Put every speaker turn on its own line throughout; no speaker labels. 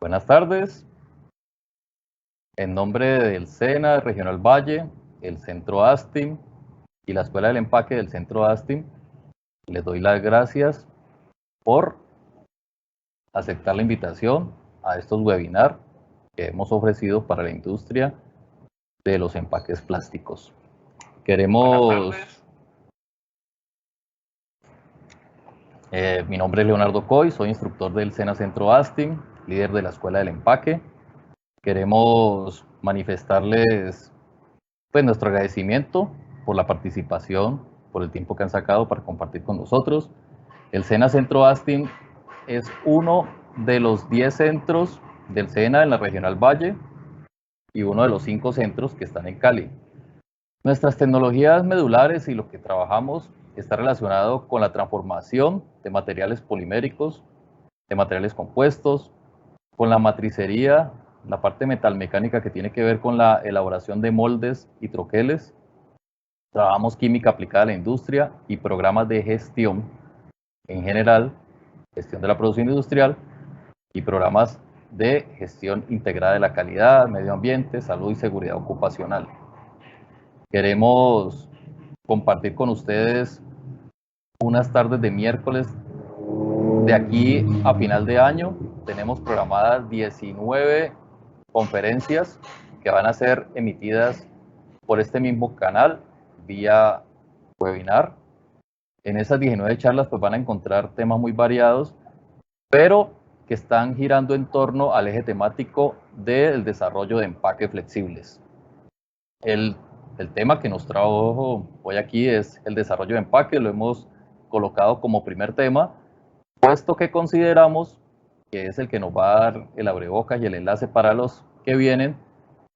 Buenas tardes. En nombre del SENA Regional Valle, el Centro ASTIM y la Escuela del Empaque del Centro ASTIM, les doy las gracias por aceptar la invitación a estos webinars que hemos ofrecido para la industria de los empaques plásticos. Mi nombre es Leonardo Coy, soy instructor del SENA Centro ASTIM, líder de la Escuela del Empaque. Queremos manifestarles nuestro agradecimiento por la participación, por el tiempo que han sacado para compartir con nosotros. El SENA Centro ASTIM es uno de los 10 centros del SENA en la Regional Valle y uno de los 5 centros que están en Cali. Nuestras tecnologías medulares y lo que trabajamos está relacionado con la transformación de materiales poliméricos, de materiales compuestos, con la matricería, la parte metalmecánica que tiene que ver con la elaboración de moldes y troqueles. Trabajamos química aplicada a la industria y programas de gestión en general, gestión de la producción industrial y programas de gestión integrada de la calidad, medio ambiente, salud y seguridad ocupacional. Queremos compartir con ustedes unas tardes de miércoles. De aquí a final de año tenemos programadas 19 conferencias que van a ser emitidas por este mismo canal vía webinar. En esas 19 charlas pues van a encontrar temas muy variados, pero que están girando en torno al eje temático del desarrollo de empaques flexibles. El tema que nos trajo hoy aquí es el desarrollo de empaque, lo hemos colocado como primer tema, puesto que consideramos que es el que nos va a dar el abrebocas y el enlace para los que vienen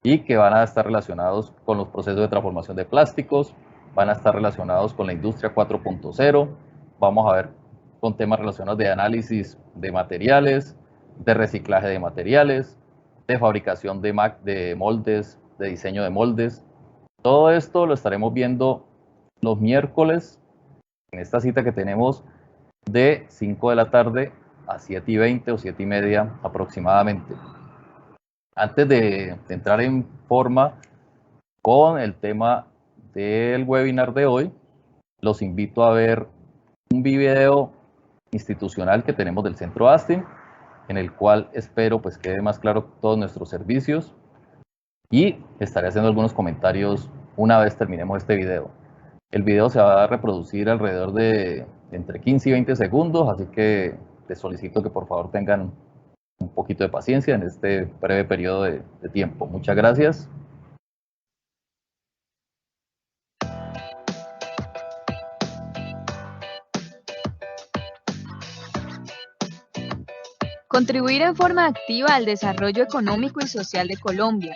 y que van a estar relacionados con los procesos de transformación de plásticos, van a estar relacionados con la industria 4.0, vamos a ver con temas relacionados de análisis de materiales, de reciclaje de materiales, de fabricación de moldes, de diseño de moldes. Todo esto lo estaremos viendo los miércoles en esta cita que tenemos de 5 de la tarde a 7:20 o 7:30 aproximadamente. Antes de entrar en forma con el tema del webinar de hoy, los invito a ver un video institucional que tenemos del Centro ASTIM, en el cual espero pues quede más claro todos nuestros servicios y estaré haciendo algunos comentarios una vez terminemos este video. El video se va a reproducir alrededor de entre 15 y 20 segundos, así que les solicito que por favor tengan un poquito de paciencia en este breve periodo de tiempo. Muchas gracias.
Contribuir en forma activa al desarrollo económico y social de Colombia,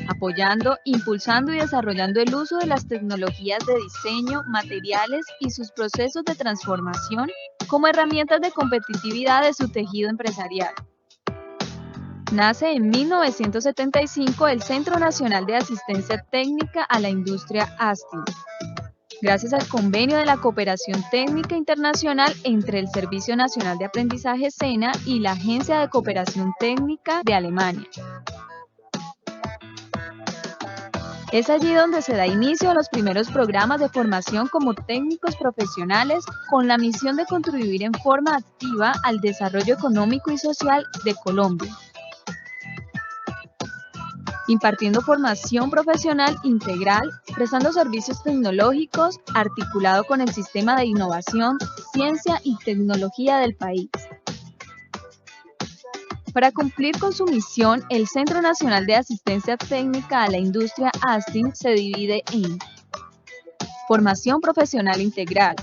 apoyando, impulsando y desarrollando el uso de las tecnologías de diseño, materiales y sus procesos de transformación como herramientas de competitividad de su tejido empresarial. Nace en 1975 el Centro Nacional de Asistencia Técnica a la Industria ASTIM, gracias al convenio de la cooperación técnica internacional entre el Servicio Nacional de Aprendizaje SENA y la Agencia de Cooperación Técnica de Alemania. Es allí donde se da inicio a los primeros programas de formación como técnicos profesionales con la misión de contribuir en forma activa al desarrollo económico y social de Colombia, impartiendo formación profesional integral, prestando servicios tecnológicos, articulado con el sistema de innovación, ciencia y tecnología del país. Para cumplir con su misión, el Centro Nacional de Asistencia Técnica a la Industria ASTIM se divide en formación profesional integral,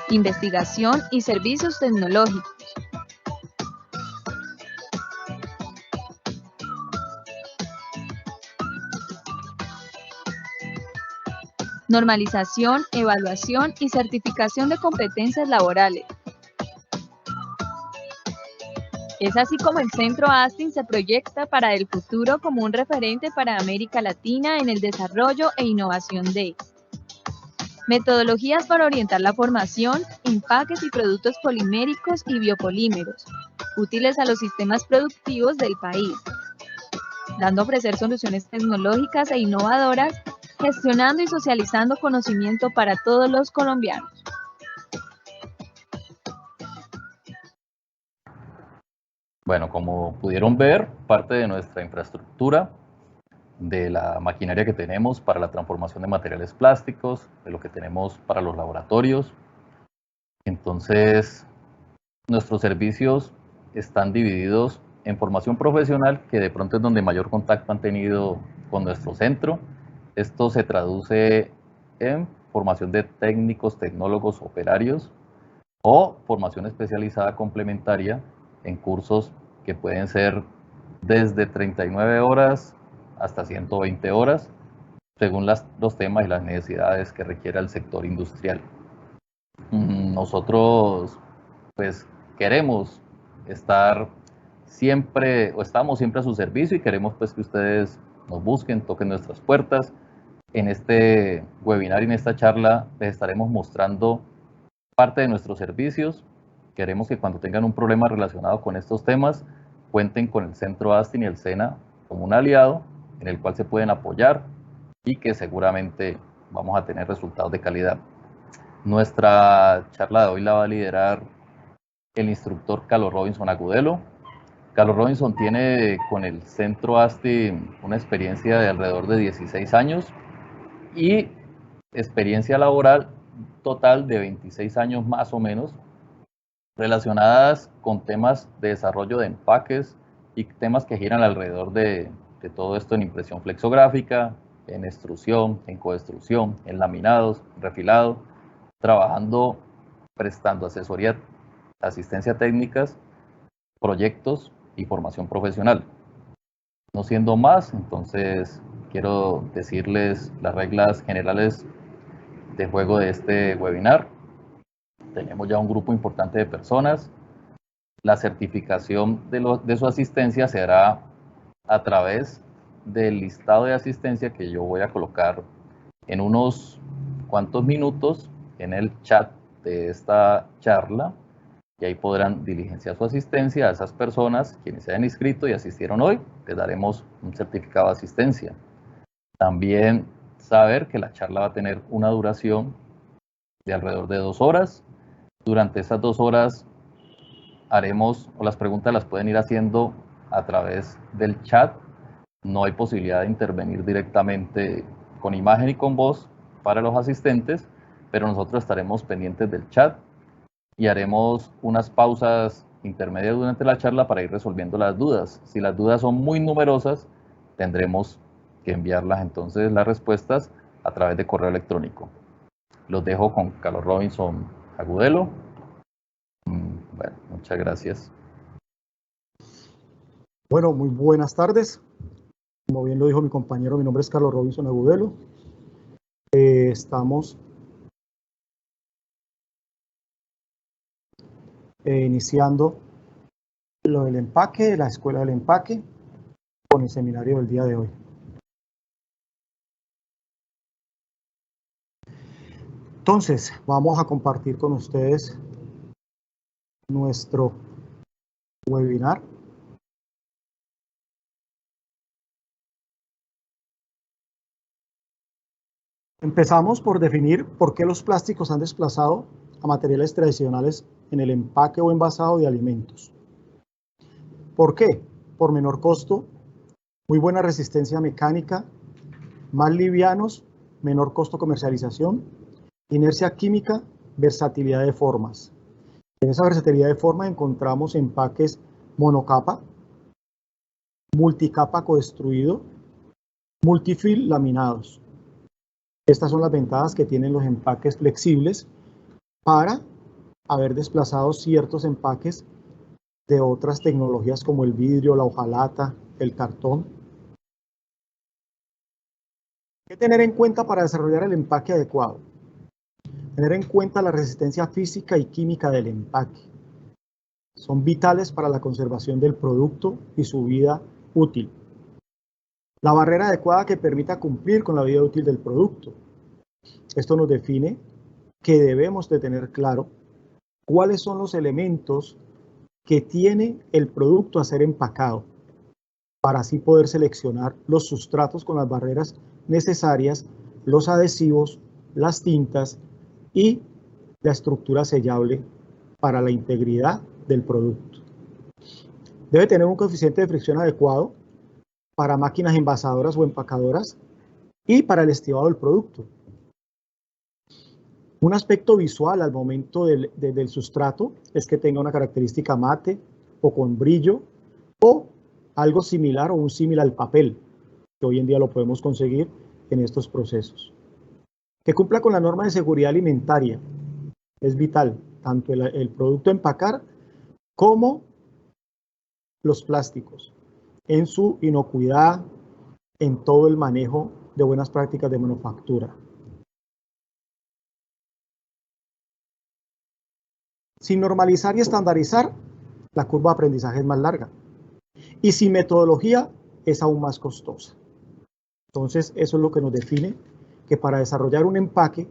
investigación y servicios tecnológicos, normalización, evaluación y certificación de competencias laborales. Es así como el Centro ASTIM se proyecta para el futuro como un referente para América Latina en el desarrollo e innovación de metodologías para orientar la formación, empaques y productos poliméricos y biopolímeros, útiles a los sistemas productivos del país, dando a ofrecer soluciones tecnológicas e innovadoras, gestionando y socializando conocimiento para todos los colombianos.
Bueno, como pudieron ver, parte de nuestra infraestructura, de la maquinaria que tenemos para la transformación de materiales plásticos, de lo que tenemos para los laboratorios. Entonces, nuestros servicios están divididos en formación profesional, que de pronto es donde mayor contacto han tenido con nuestro centro. Esto se traduce en formación de técnicos, tecnólogos, operarios, o formación especializada complementaria en cursos que pueden ser desde 39 horas hasta 120 horas, según los temas y las necesidades que requiera el sector industrial. Nosotros, pues, queremos estar siempre, o estamos siempre a su servicio, y queremos, pues, que ustedes nos busquen, toquen nuestras puertas. En este webinar y en esta charla les estaremos mostrando parte de nuestros servicios. Queremos que cuando tengan un problema relacionado con estos temas, cuenten con el Centro ASTIN y el SENA como un aliado en el cual se pueden apoyar y que seguramente vamos a tener resultados de calidad. Nuestra charla de hoy la va a liderar el instructor Carlos Robinson Agudelo. Carlos Robinson tiene con el Centro ASTIN una experiencia de alrededor de 16 años y experiencia laboral total de 26 años más o menos, relacionadas con temas de desarrollo de empaques y temas que giran alrededor de todo esto en impresión flexográfica, en extrusión, en coextrusión, en laminados, refilado, trabajando, prestando asesoría, asistencia técnicas, proyectos y formación profesional. No siendo más, entonces quiero decirles las reglas generales de juego de este webinar. Tenemos ya un grupo importante de personas. La certificación de su asistencia se hará a través del listado de asistencia que yo voy a colocar en unos cuantos minutos en el chat de esta charla, y ahí podrán diligenciar su asistencia a esas personas quienes se hayan inscrito y asistieron hoy. Les daremos un certificado de asistencia. También saber que la charla va a tener una duración de alrededor de 2 horas. Durante esas 2 horas haremos, o las preguntas las pueden ir haciendo a través del chat. No hay posibilidad de intervenir directamente con imagen y con voz para los asistentes, pero nosotros estaremos pendientes del chat y haremos unas pausas intermedias durante la charla para ir resolviendo las dudas. Si las dudas son muy numerosas, tendremos que enviarlas entonces las respuestas a través de correo electrónico. Los dejo con Carlos Robinson Agudelo. Bueno, muchas gracias.
Bueno, muy buenas tardes. Como bien lo dijo mi compañero, mi nombre es Carlos Robinson Agudelo. Estamos iniciando lo del empaque, la escuela del empaque, con el seminario del día de hoy. Entonces, vamos a compartir con ustedes nuestro webinar. Empezamos por definir por qué los plásticos han desplazado a materiales tradicionales en el empaque o envasado de alimentos. ¿Por qué? Por menor costo, muy buena resistencia mecánica, más livianos, menor costo de comercialización, inercia química, versatilidad de formas. En esa versatilidad de formas encontramos empaques monocapa, multicapa codestruido, multifil laminados. Estas son las ventajas que tienen los empaques flexibles para haber desplazado ciertos empaques de otras tecnologías como el vidrio, la hojalata, el cartón. ¿Qué tener en cuenta para desarrollar el empaque adecuado? Tener en cuenta la resistencia física y química del empaque. Son vitales para la conservación del producto y su vida útil. La barrera adecuada que permita cumplir con la vida útil del producto. Esto nos define que debemos de tener claro cuáles son los elementos que tiene el producto a ser empacado, para así poder seleccionar los sustratos con las barreras necesarias, los adhesivos, las tintas y la estructura sellable para la integridad del producto. Debe tener un coeficiente de fricción adecuado para máquinas envasadoras o empacadoras y para el estivado del producto. Un aspecto visual al momento del sustrato es que tenga una característica mate o con brillo o algo similar o un símil al papel, que hoy en día lo podemos conseguir en estos procesos. Que cumpla con la norma de seguridad alimentaria es vital, tanto el producto a empacar como los plásticos, en su inocuidad, en todo el manejo de buenas prácticas de manufactura. Sin normalizar y estandarizar, la curva de aprendizaje es más larga. Y sin metodología, es aún más costosa. Entonces, eso es lo que nos define que para desarrollar un empaque,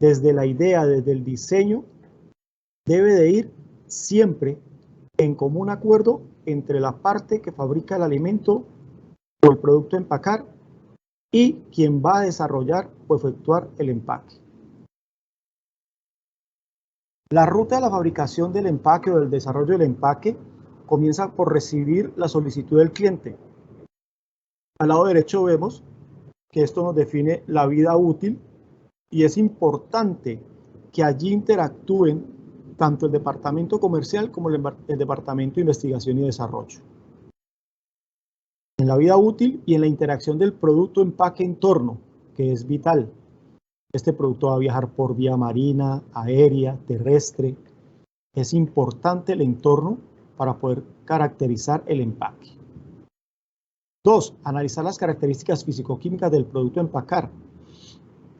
desde la idea, desde el diseño, debe de ir siempre en común acuerdo entre la parte que fabrica el alimento o el producto a empacar y quien va a desarrollar o efectuar el empaque. La ruta de la fabricación del empaque o del desarrollo del empaque comienza por recibir la solicitud del cliente. Al lado derecho vemos que esto nos define la vida útil y es importante que allí interactúen tanto el departamento comercial como el departamento de investigación y desarrollo. En la vida útil y en la interacción del producto empaque-entorno, que es vital. Este producto va a viajar por vía marina, aérea, terrestre. Es importante el entorno para poder caracterizar el empaque. 2. Analizar las características físico-químicas del producto a empacar.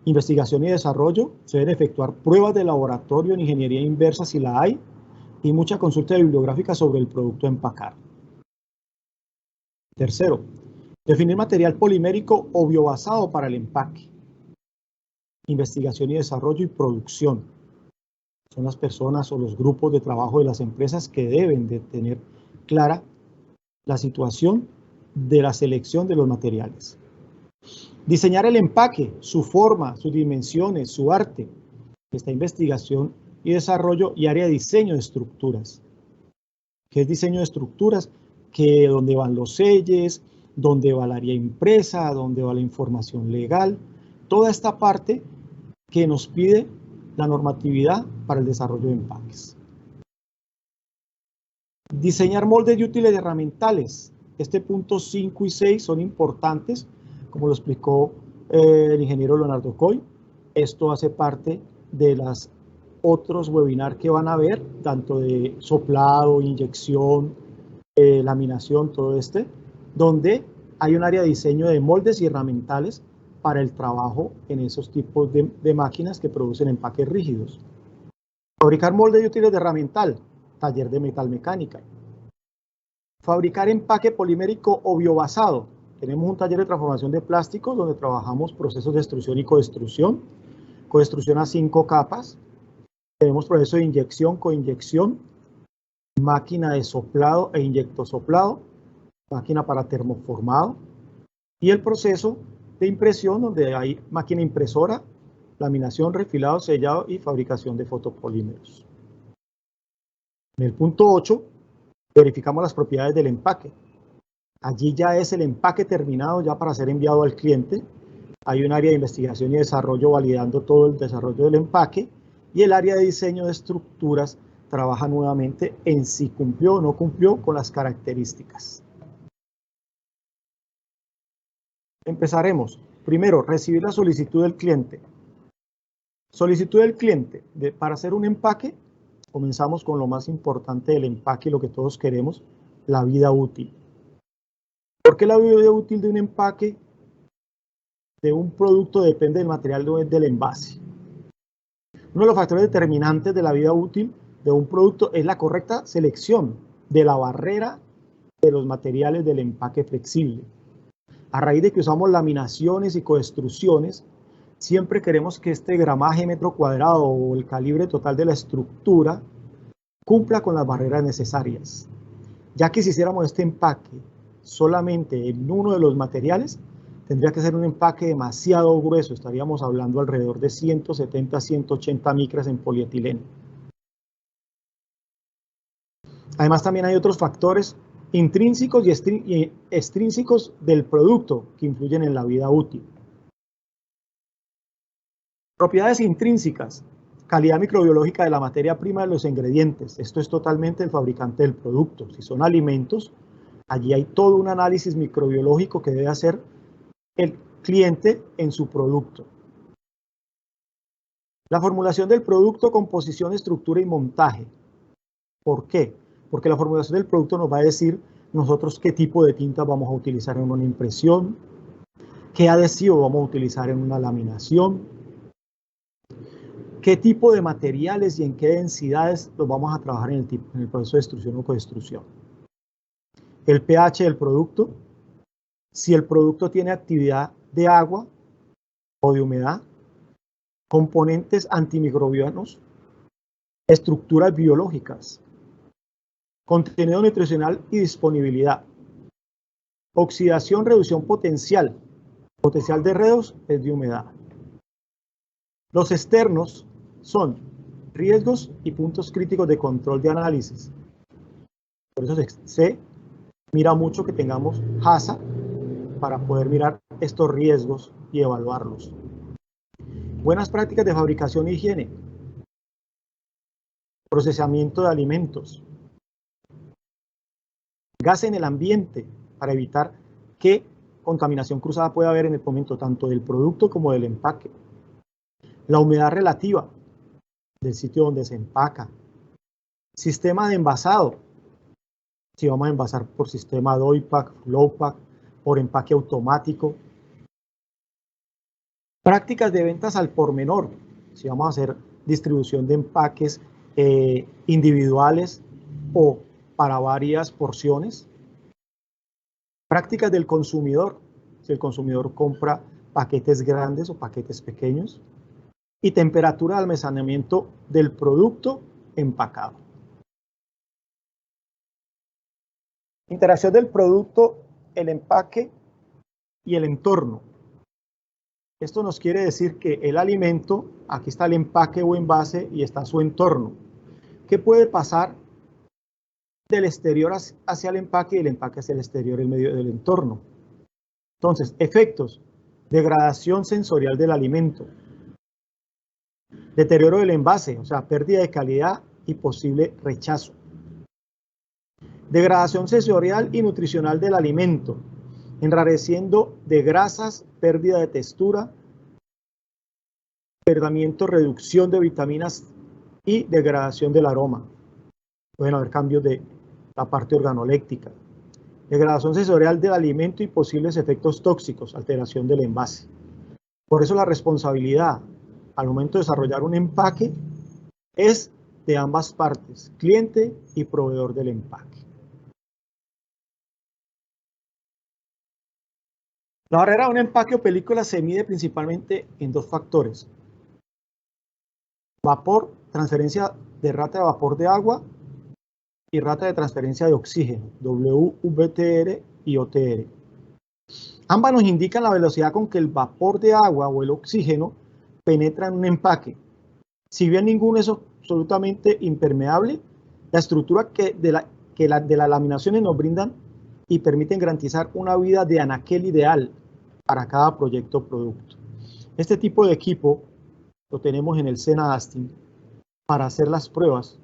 Investigación y desarrollo. Se deben efectuar pruebas de laboratorio en ingeniería inversa si la hay y mucha consulta bibliográfica sobre el producto a empacar. Tercero, definir material polimérico o biobasado para el empaque. Investigación y desarrollo y producción. Son las personas o los grupos de trabajo de las empresas que deben de tener clara la situación de la selección de los materiales. Diseñar el empaque, su forma, sus dimensiones, su arte. Esta investigación y desarrollo y área de diseño de estructuras. ¿Qué es diseño de estructuras? Que dónde van los selles, dónde va la área impresa, dónde va la información legal. Toda esta parte que nos pide la normatividad para el desarrollo de empaques. Diseñar moldes y útiles herramientales. Este punto 5 y 6 son importantes, como lo explicó el ingeniero Leonardo Coy. Esto hace parte de los otros webinars que van a ver, tanto de soplado, inyección, laminación, todo donde hay un área de diseño de moldes y herramientales para el trabajo en esos tipos de máquinas que producen empaques rígidos. Fabricar moldes y útiles de herramiental, taller de metalmecánica. Fabricar empaque polimérico o biobasado. Tenemos un taller de transformación de plásticos donde trabajamos procesos de extrusión y coextrusión. Coextrusión a 5 capas. Tenemos proceso de inyección, coinyección, máquina de soplado e inyectosoplado, máquina para termoformado y el proceso de impresión donde hay máquina impresora, laminación, refilado, sellado y fabricación de fotopolímeros. En el punto 8 verificamos las propiedades del empaque. Allí ya es el empaque terminado ya para ser enviado al cliente. Hay un área de investigación y desarrollo validando todo el desarrollo del empaque y el área de diseño de estructuras trabaja nuevamente en si cumplió o no cumplió con las características. Empezaremos. Primero, recibir la solicitud del cliente. Solicitud del cliente. Para hacer un empaque, comenzamos con lo más importante del empaque y lo que todos queremos, la vida útil. ¿Por qué la vida útil de un empaque de un producto depende del material del envase? Uno de los factores determinantes de la vida útil de un producto es la correcta selección de la barrera de los materiales del empaque flexible. A raíz de que usamos laminaciones y coextrusiones, siempre queremos que este gramaje metro cuadrado o el calibre total de la estructura cumpla con las barreras necesarias, ya que si hiciéramos este empaque solamente en uno de los materiales, tendría que ser un empaque demasiado grueso, estaríamos hablando alrededor de 170 a 180 micras en polietileno. Además, también hay otros factores intrínsecos y extrínsecos del producto que influyen en la vida útil. Propiedades intrínsecas, calidad microbiológica de la materia prima de los ingredientes. Esto es totalmente el fabricante del producto. Si son alimentos, allí hay todo un análisis microbiológico que debe hacer el cliente en su producto. La formulación del producto, composición, estructura y montaje. ¿Por qué? Porque la formulación del producto nos va a decir nosotros qué tipo de tinta vamos a utilizar en una impresión, qué adhesivo vamos a utilizar en una laminación, qué tipo de materiales y en qué densidades los vamos a trabajar en el proceso de extrusión o coextrusión. El pH del producto, si el producto tiene actividad de agua o de humedad, componentes antimicrobianos, estructuras biológicas, contenido nutricional y disponibilidad, oxidación, reducción potencial de redos es de humedad. Los externos son riesgos y puntos críticos de control de análisis. Por eso se mira mucho que tengamos HACCP para poder mirar estos riesgos y evaluarlos. Buenas prácticas de fabricación e higiene. Procesamiento de alimentos. Gas en el ambiente para evitar que contaminación cruzada pueda haber en el momento tanto del producto como del empaque. La humedad relativa del sitio donde se empaca. Sistema de envasado. Si vamos a envasar por sistema Doypack, Flowpack, por empaque automático. Prácticas de ventas al por menor. Si vamos a hacer distribución de empaques individuales o para varias porciones. Prácticas del consumidor. Si el consumidor compra paquetes grandes o paquetes pequeños. Y temperatura de almacenamiento del producto empacado. Interacción del producto, el empaque y el entorno. Esto nos quiere decir que el alimento, aquí está el empaque o envase y está su entorno. ¿Qué puede pasar del exterior hacia el empaque y el empaque hacia el exterior en medio del entorno? Entonces, efectos, degradación sensorial del alimento, deterioro del envase, o sea, pérdida de calidad y posible rechazo. Degradación sensorial y nutricional del alimento, enrareciendo de grasas, pérdida de textura, perdimiento, reducción de vitaminas y degradación del aroma. Pueden haber cambios de la parte organoléptica. Degradación sensorial del alimento y posibles efectos tóxicos, alteración del envase. Por eso la responsabilidad al momento de desarrollar un empaque es de ambas partes, cliente y proveedor del empaque. La barrera de un empaque o película se mide principalmente en dos factores. Vapor, transferencia de rata de vapor de agua y rata de transferencia de oxígeno, WVTR y OTR. Ambas nos indican la velocidad con que el vapor de agua o el oxígeno penetra en un empaque. Si bien ninguno es absolutamente impermeable, la estructura de las laminaciones nos brindan y permiten garantizar una vida de anaquel ideal para cada proyecto o producto. Este tipo de equipo lo tenemos en el SENA ASTIN para hacer las pruebas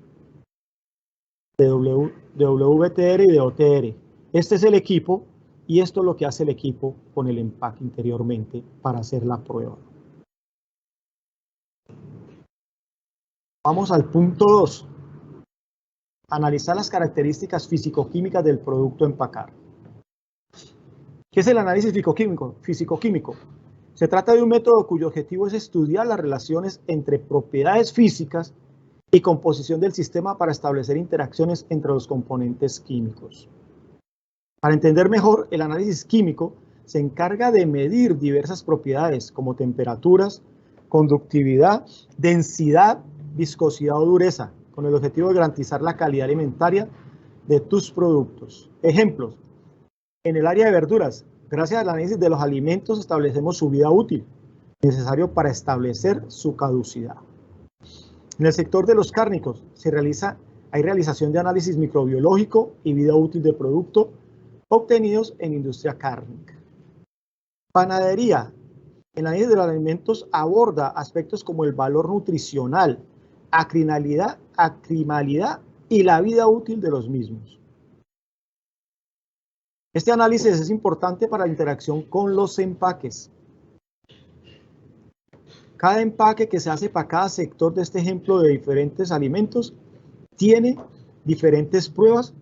de WVTR y de OTR. Este es el equipo y esto es lo que hace el equipo con el empaque interiormente para hacer la prueba. Vamos al punto 2. Analizar las características físico-químicas del producto a empacar. ¿Qué es el análisis físico-químico? Se trata de un método cuyo objetivo es estudiar las relaciones entre propiedades físicas y composición del sistema para establecer interacciones entre los componentes químicos. Para entender mejor, el análisis químico se encarga de medir diversas propiedades como temperaturas, conductividad, densidad, viscosidad o dureza, con el objetivo de garantizar la calidad alimentaria de tus productos. Ejemplos, en el área de verduras, gracias al análisis de los alimentos establecemos su vida útil, necesario para establecer su caducidad. En el sector de los cárnicos hay realización de análisis microbiológico y vida útil de producto obtenidos en industria cárnica. Panadería, el análisis de los alimentos aborda aspectos como el valor nutricional, acrimalidad y la vida útil de los mismos. Este análisis es importante para la interacción con los empaques. Cada empaque que se hace para cada sector de este ejemplo de diferentes alimentos tiene diferentes pruebas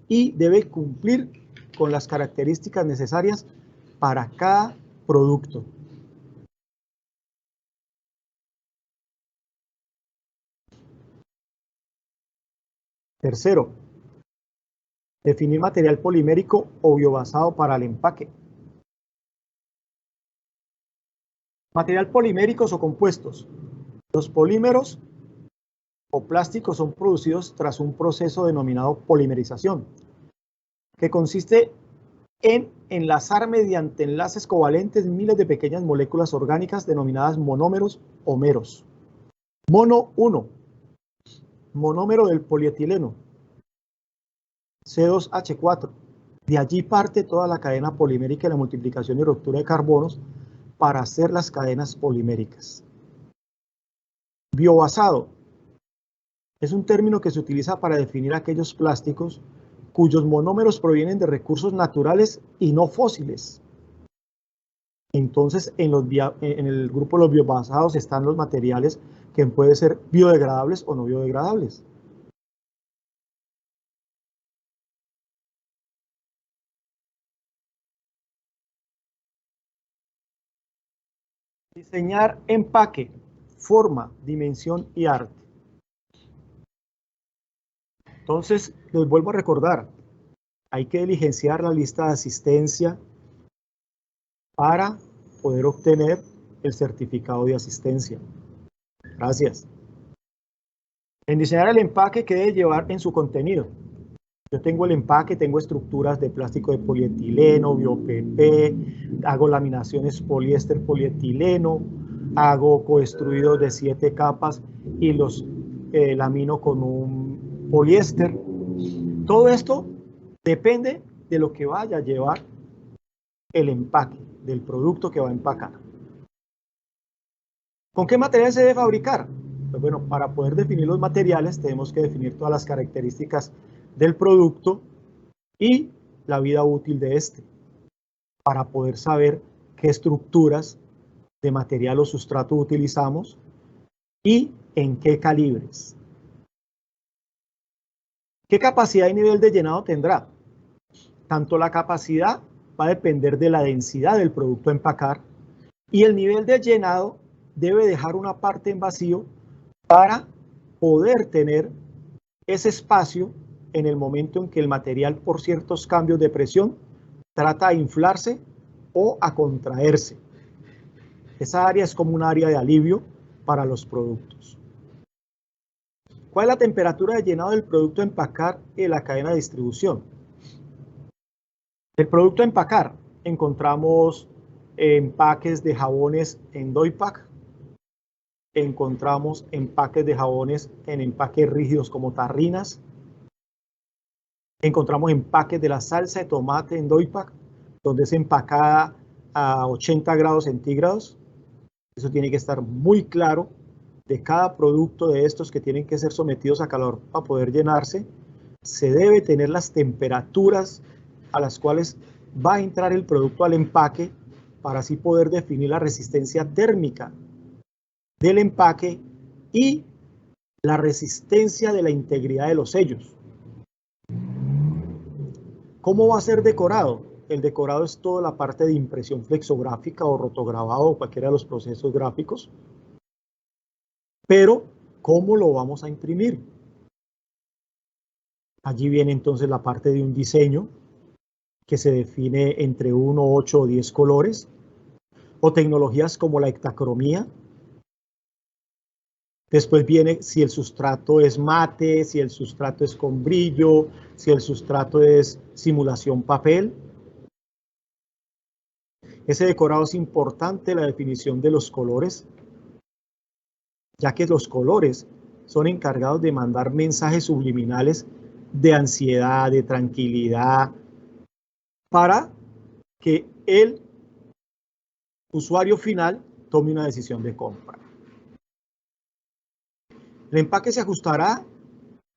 y debe cumplir con las características necesarias para cada producto. Tercero, definir material polimérico o biobasado para el empaque. Material poliméricos o compuestos. Los polímeros o plásticos son producidos tras un proceso denominado polimerización, que consiste en enlazar mediante enlaces covalentes miles de pequeñas moléculas orgánicas denominadas monómeros o meros. Mono 1, monómero del polietileno, C2H4. De allí parte toda la cadena polimérica y la multiplicación y ruptura de carbonos para hacer las cadenas poliméricas. Biobasado es un término que se utiliza para definir aquellos plásticos cuyos monómeros provienen de recursos naturales y no fósiles. Entonces, en el grupo de los biobasados están los materiales que pueden ser biodegradables o no biodegradables. Diseñar empaque, forma, dimensión y arte. Entonces, les vuelvo a recordar, hay que diligenciar la lista de asistencia para poder obtener el certificado de asistencia. Gracias. En diseñar el empaque, ¿qué debe llevar en su contenido? Yo tengo el empaque, tengo estructuras de plástico de polietileno, bio-PP, hago laminaciones poliéster, polietileno, hago coestruidos de 7 capas y los lamino con un poliéster. Todo esto depende de lo que vaya a llevar el empaque, del producto que va a empacar. ¿Con qué material se debe fabricar? Pues bueno, para poder definir los materiales tenemos que definir todas las características del producto y la vida útil de este, para poder saber qué estructuras de material o sustrato utilizamos y en qué calibres. ¿Qué capacidad y nivel de llenado tendrá? Tanto la capacidad va a depender de la densidad del producto a empacar y el nivel de llenado debe dejar una parte en vacío para poder tener ese espacio en el momento en que el material, por ciertos cambios de presión, trata de inflarse o a contraerse. Esa área es como un área de alivio para los productos. ¿Cuál es la temperatura de llenado del producto a empacar en la cadena de distribución? El producto a empacar, encontramos empaques de jabones en Doypack, encontramos empaques de jabones en empaques rígidos como tarrinas, encontramos empaques de la salsa de tomate en Doypack, donde es empacada a 80 grados centígrados. Eso tiene que estar muy claro de cada producto de estos que tienen que ser sometidos a calor para poder llenarse. Se debe tener las temperaturas a las cuales va a entrar el producto al empaque para así poder definir la resistencia térmica del empaque y la resistencia de la integridad de los sellos. ¿Cómo va a ser decorado? El decorado es toda la parte de impresión flexográfica o rotograbado o cualquiera de los procesos gráficos. Pero, ¿cómo lo vamos a imprimir? Allí viene entonces la parte de un diseño que se define entre 1, 8 o 10 colores, o tecnologías como la hectacromía, Después viene si el sustrato es mate, si el sustrato es con brillo, si el sustrato es simulación papel. Ese decorado es importante, la definición de los colores, ya que los colores son encargados de mandar mensajes subliminales de ansiedad, de tranquilidad, para que el usuario final tome una decisión de compra. ¿El empaque se ajustará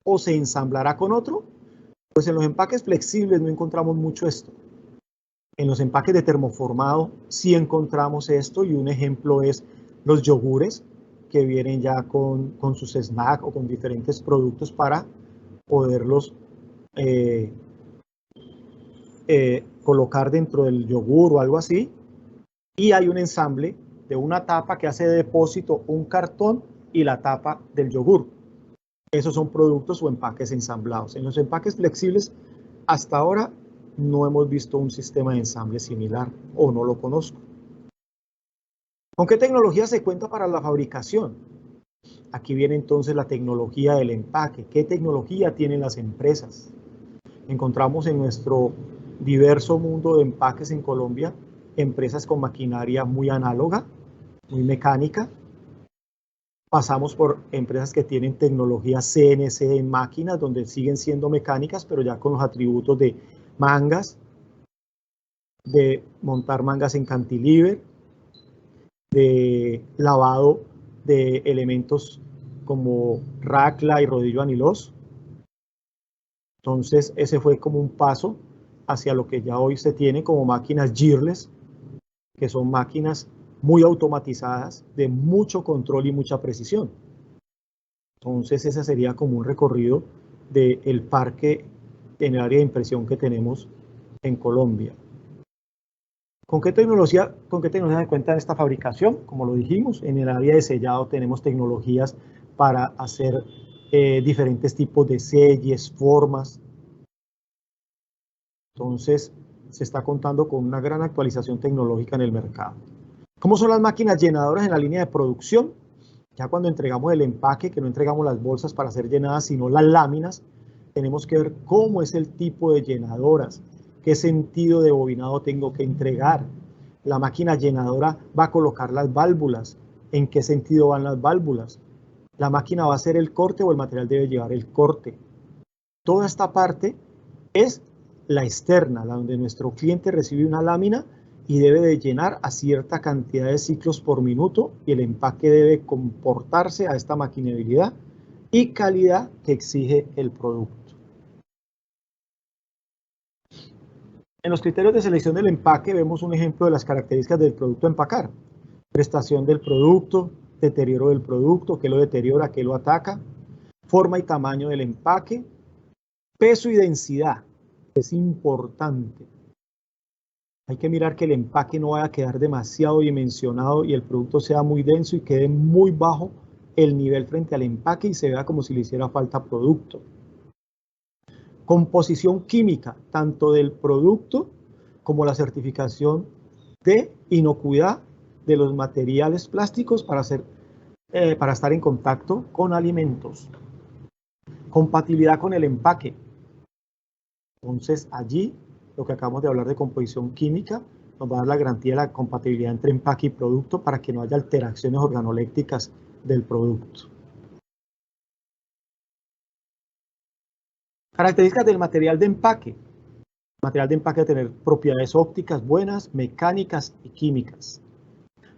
o se ensamblará con otro? Pues en los empaques flexibles no encontramos mucho esto. En los empaques de termoformado sí encontramos esto, y un ejemplo es los yogures, que vienen ya con sus snacks o con diferentes productos para poderlos colocar dentro del yogur o algo así. Y hay un ensamble de una tapa que hace de depósito un cartón y la tapa del yogur. Esos son productos o empaques ensamblados. En los empaques flexibles, hasta ahora no hemos visto un sistema de ensamble similar, o no lo conozco. ¿Con qué tecnología se cuenta para la fabricación? Aquí viene entonces la tecnología del empaque. ¿Qué tecnología tienen las empresas? Encontramos en nuestro diverso mundo de empaques en Colombia empresas con maquinaria muy análoga, muy mecánica. Pasamos por empresas que tienen tecnología CNC en máquinas, donde siguen siendo mecánicas, pero ya con los atributos de mangas, de montar mangas en cantilever, de lavado de elementos como racla y rodillo anilós. Entonces ese fue como un paso hacia lo que ya hoy se tiene como máquinas gearless, que son máquinas muy automatizadas, de mucho control y mucha precisión. Entonces ese sería como un recorrido del parque en el área de impresión que tenemos en Colombia. ¿Con qué tecnología se cuenta en esta fabricación? Como lo dijimos, en el área de sellado tenemos tecnologías para hacer diferentes tipos de selles, formas. Entonces, se está contando con una gran actualización tecnológica en el mercado. ¿Cómo son las máquinas llenadoras en la línea de producción? Ya cuando entregamos el empaque, que no entregamos las bolsas para ser llenadas, sino las láminas, tenemos que ver cómo es el tipo de llenadoras, qué sentido de bobinado tengo que entregar. La máquina llenadora va a colocar las válvulas, en qué sentido van las válvulas. La máquina va a hacer el corte o el material debe llevar el corte. Toda esta parte es la externa, la donde nuestro cliente recibe una lámina y debe de llenar a cierta cantidad de ciclos por minuto, y el empaque debe comportarse a esta maquinabilidad y calidad que exige el producto. En los criterios de selección del empaque vemos un ejemplo de las características del producto a empacar. Prestación del producto, deterioro del producto, qué lo deteriora, qué lo ataca, forma y tamaño del empaque, peso y densidad, es importante. Hay que mirar que el empaque no vaya a quedar demasiado dimensionado y el producto sea muy denso y quede muy bajo el nivel frente al empaque y se vea como si le hiciera falta producto. Composición química, tanto del producto como la certificación de inocuidad de los materiales plásticos para estar en contacto con alimentos. Compatibilidad con el empaque. Entonces allí, lo que acabamos de hablar de composición química, nos va a dar la garantía de la compatibilidad entre empaque y producto para que no haya alteraciones organolépticas del producto. Características del material de empaque. El material de empaque debe tener propiedades ópticas buenas, mecánicas y químicas.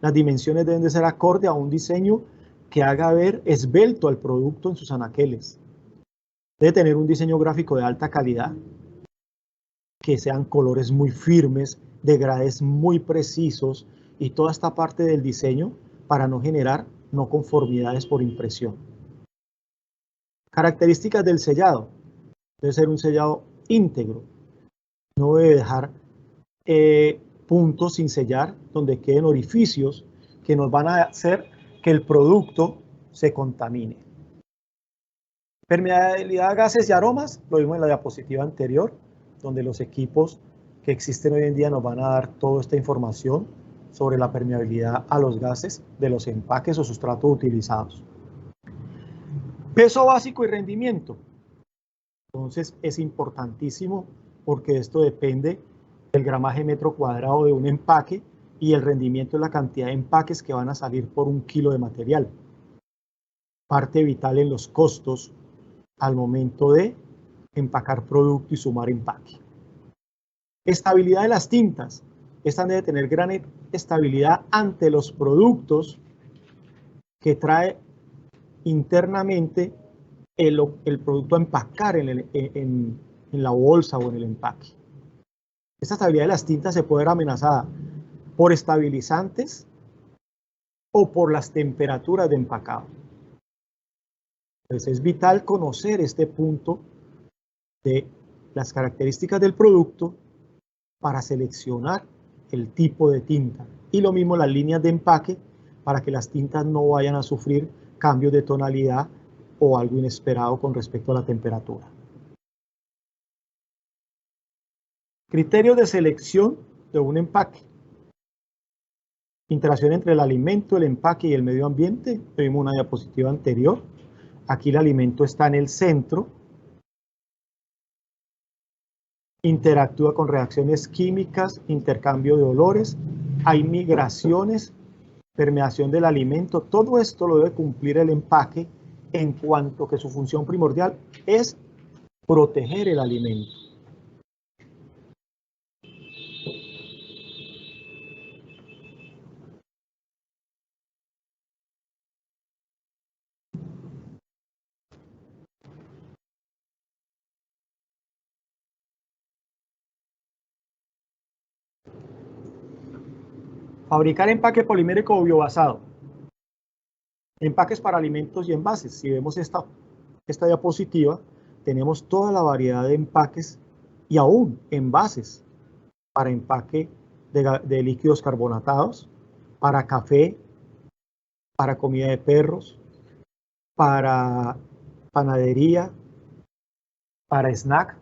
Las dimensiones deben de ser acorde a un diseño que haga ver esbelto al producto en sus anaqueles. Debe tener un diseño gráfico de alta calidad, que sean colores muy firmes, degradés muy precisos y toda esta parte del diseño para no generar no conformidades por impresión. Características del sellado. Debe ser un sellado íntegro. No debe dejar puntos sin sellar donde queden orificios que nos van a hacer que el producto se contamine. Permeabilidad a gases y aromas, lo vimos en la diapositiva anterior, donde los equipos que existen hoy en día nos van a dar toda esta información sobre la permeabilidad a los gases de los empaques o sustratos utilizados. Peso básico y rendimiento. Entonces es importantísimo porque esto depende del gramaje metro cuadrado de un empaque y el rendimiento es la cantidad de empaques que van a salir por 1 kilo de material. Parte vital en los costos al momento de empacar producto y sumar empaque. Estabilidad de las tintas. Esta debe tener gran estabilidad ante los productos que trae internamente el producto a empacar en la bolsa o en el empaque. Esta estabilidad de las tintas se puede ver amenazada por estabilizantes o por las temperaturas de empacado. Entonces es vital conocer este punto de las características del producto para seleccionar el tipo de tinta. Y lo mismo las líneas de empaque para que las tintas no vayan a sufrir cambios de tonalidad o algo inesperado con respecto a la temperatura. Criterios de selección de un empaque. Interacción entre el alimento, el empaque y el medio ambiente. Vimos una diapositiva anterior. Aquí el alimento está en el centro. Interactúa con reacciones químicas, intercambio de olores. Hay migraciones, permeación del alimento. Todo esto lo debe cumplir el empaque en cuanto que su función primordial es proteger el alimento. Fabricar empaque polimérico o biobasado. Empaques para alimentos y envases. Si vemos esta diapositiva, tenemos toda la variedad de empaques y aún envases para empaque de líquidos carbonatados, para café, para comida de perros, para panadería, para snack.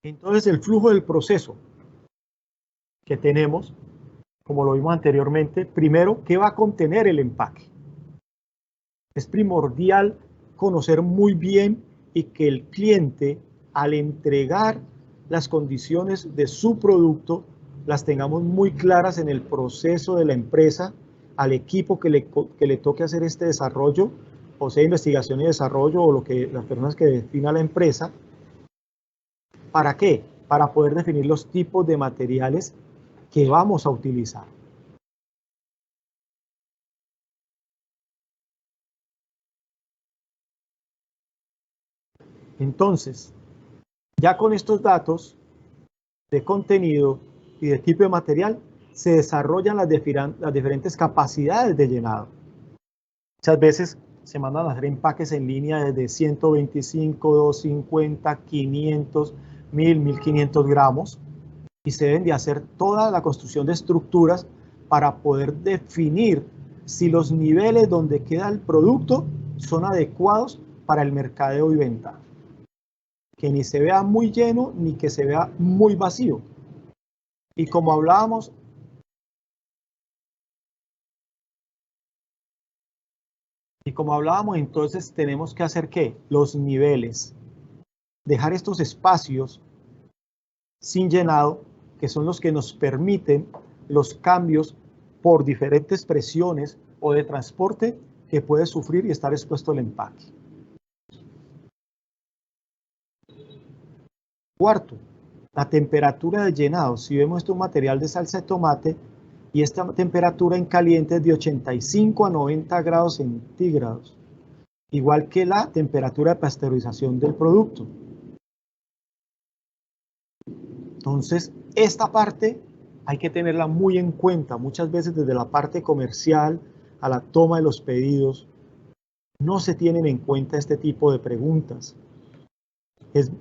Entonces el flujo del proceso que tenemos, como lo vimos anteriormente, primero, ¿qué va a contener el empaque? Es primordial conocer muy bien y que el cliente, al entregar las condiciones de su producto, las tengamos muy claras en el proceso de la empresa, al equipo que le toque hacer este desarrollo, o sea, investigación y desarrollo, o las personas que defina la empresa. ¿Para qué? Para poder definir los tipos de materiales que vamos a utilizar. Entonces, ya con estos datos de contenido y de tipo de material, se desarrollan las diferentes capacidades de llenado. Muchas veces se mandan a hacer empaques en línea desde 125, 250, 500, 1000, 1500 gramos y se deben de hacer toda la construcción de estructuras para poder definir si los niveles donde queda el producto son adecuados para el mercadeo y venta. Que ni se vea muy lleno ni que se vea muy vacío. Y como hablábamos, entonces tenemos que hacer ¿qué? Los niveles. Dejar estos espacios sin llenado, que son los que nos permiten los cambios por diferentes presiones o de transporte que puede sufrir y estar expuesto el empaque. Cuarto, la temperatura de llenado. Si vemos esto, un material de salsa de tomate y esta temperatura en caliente es de 85 a 90 grados centígrados, igual que la temperatura de pasteurización del producto. Entonces, esta parte hay que tenerla muy en cuenta. Muchas veces desde la parte comercial a la toma de los pedidos, no se tienen en cuenta este tipo de preguntas. Es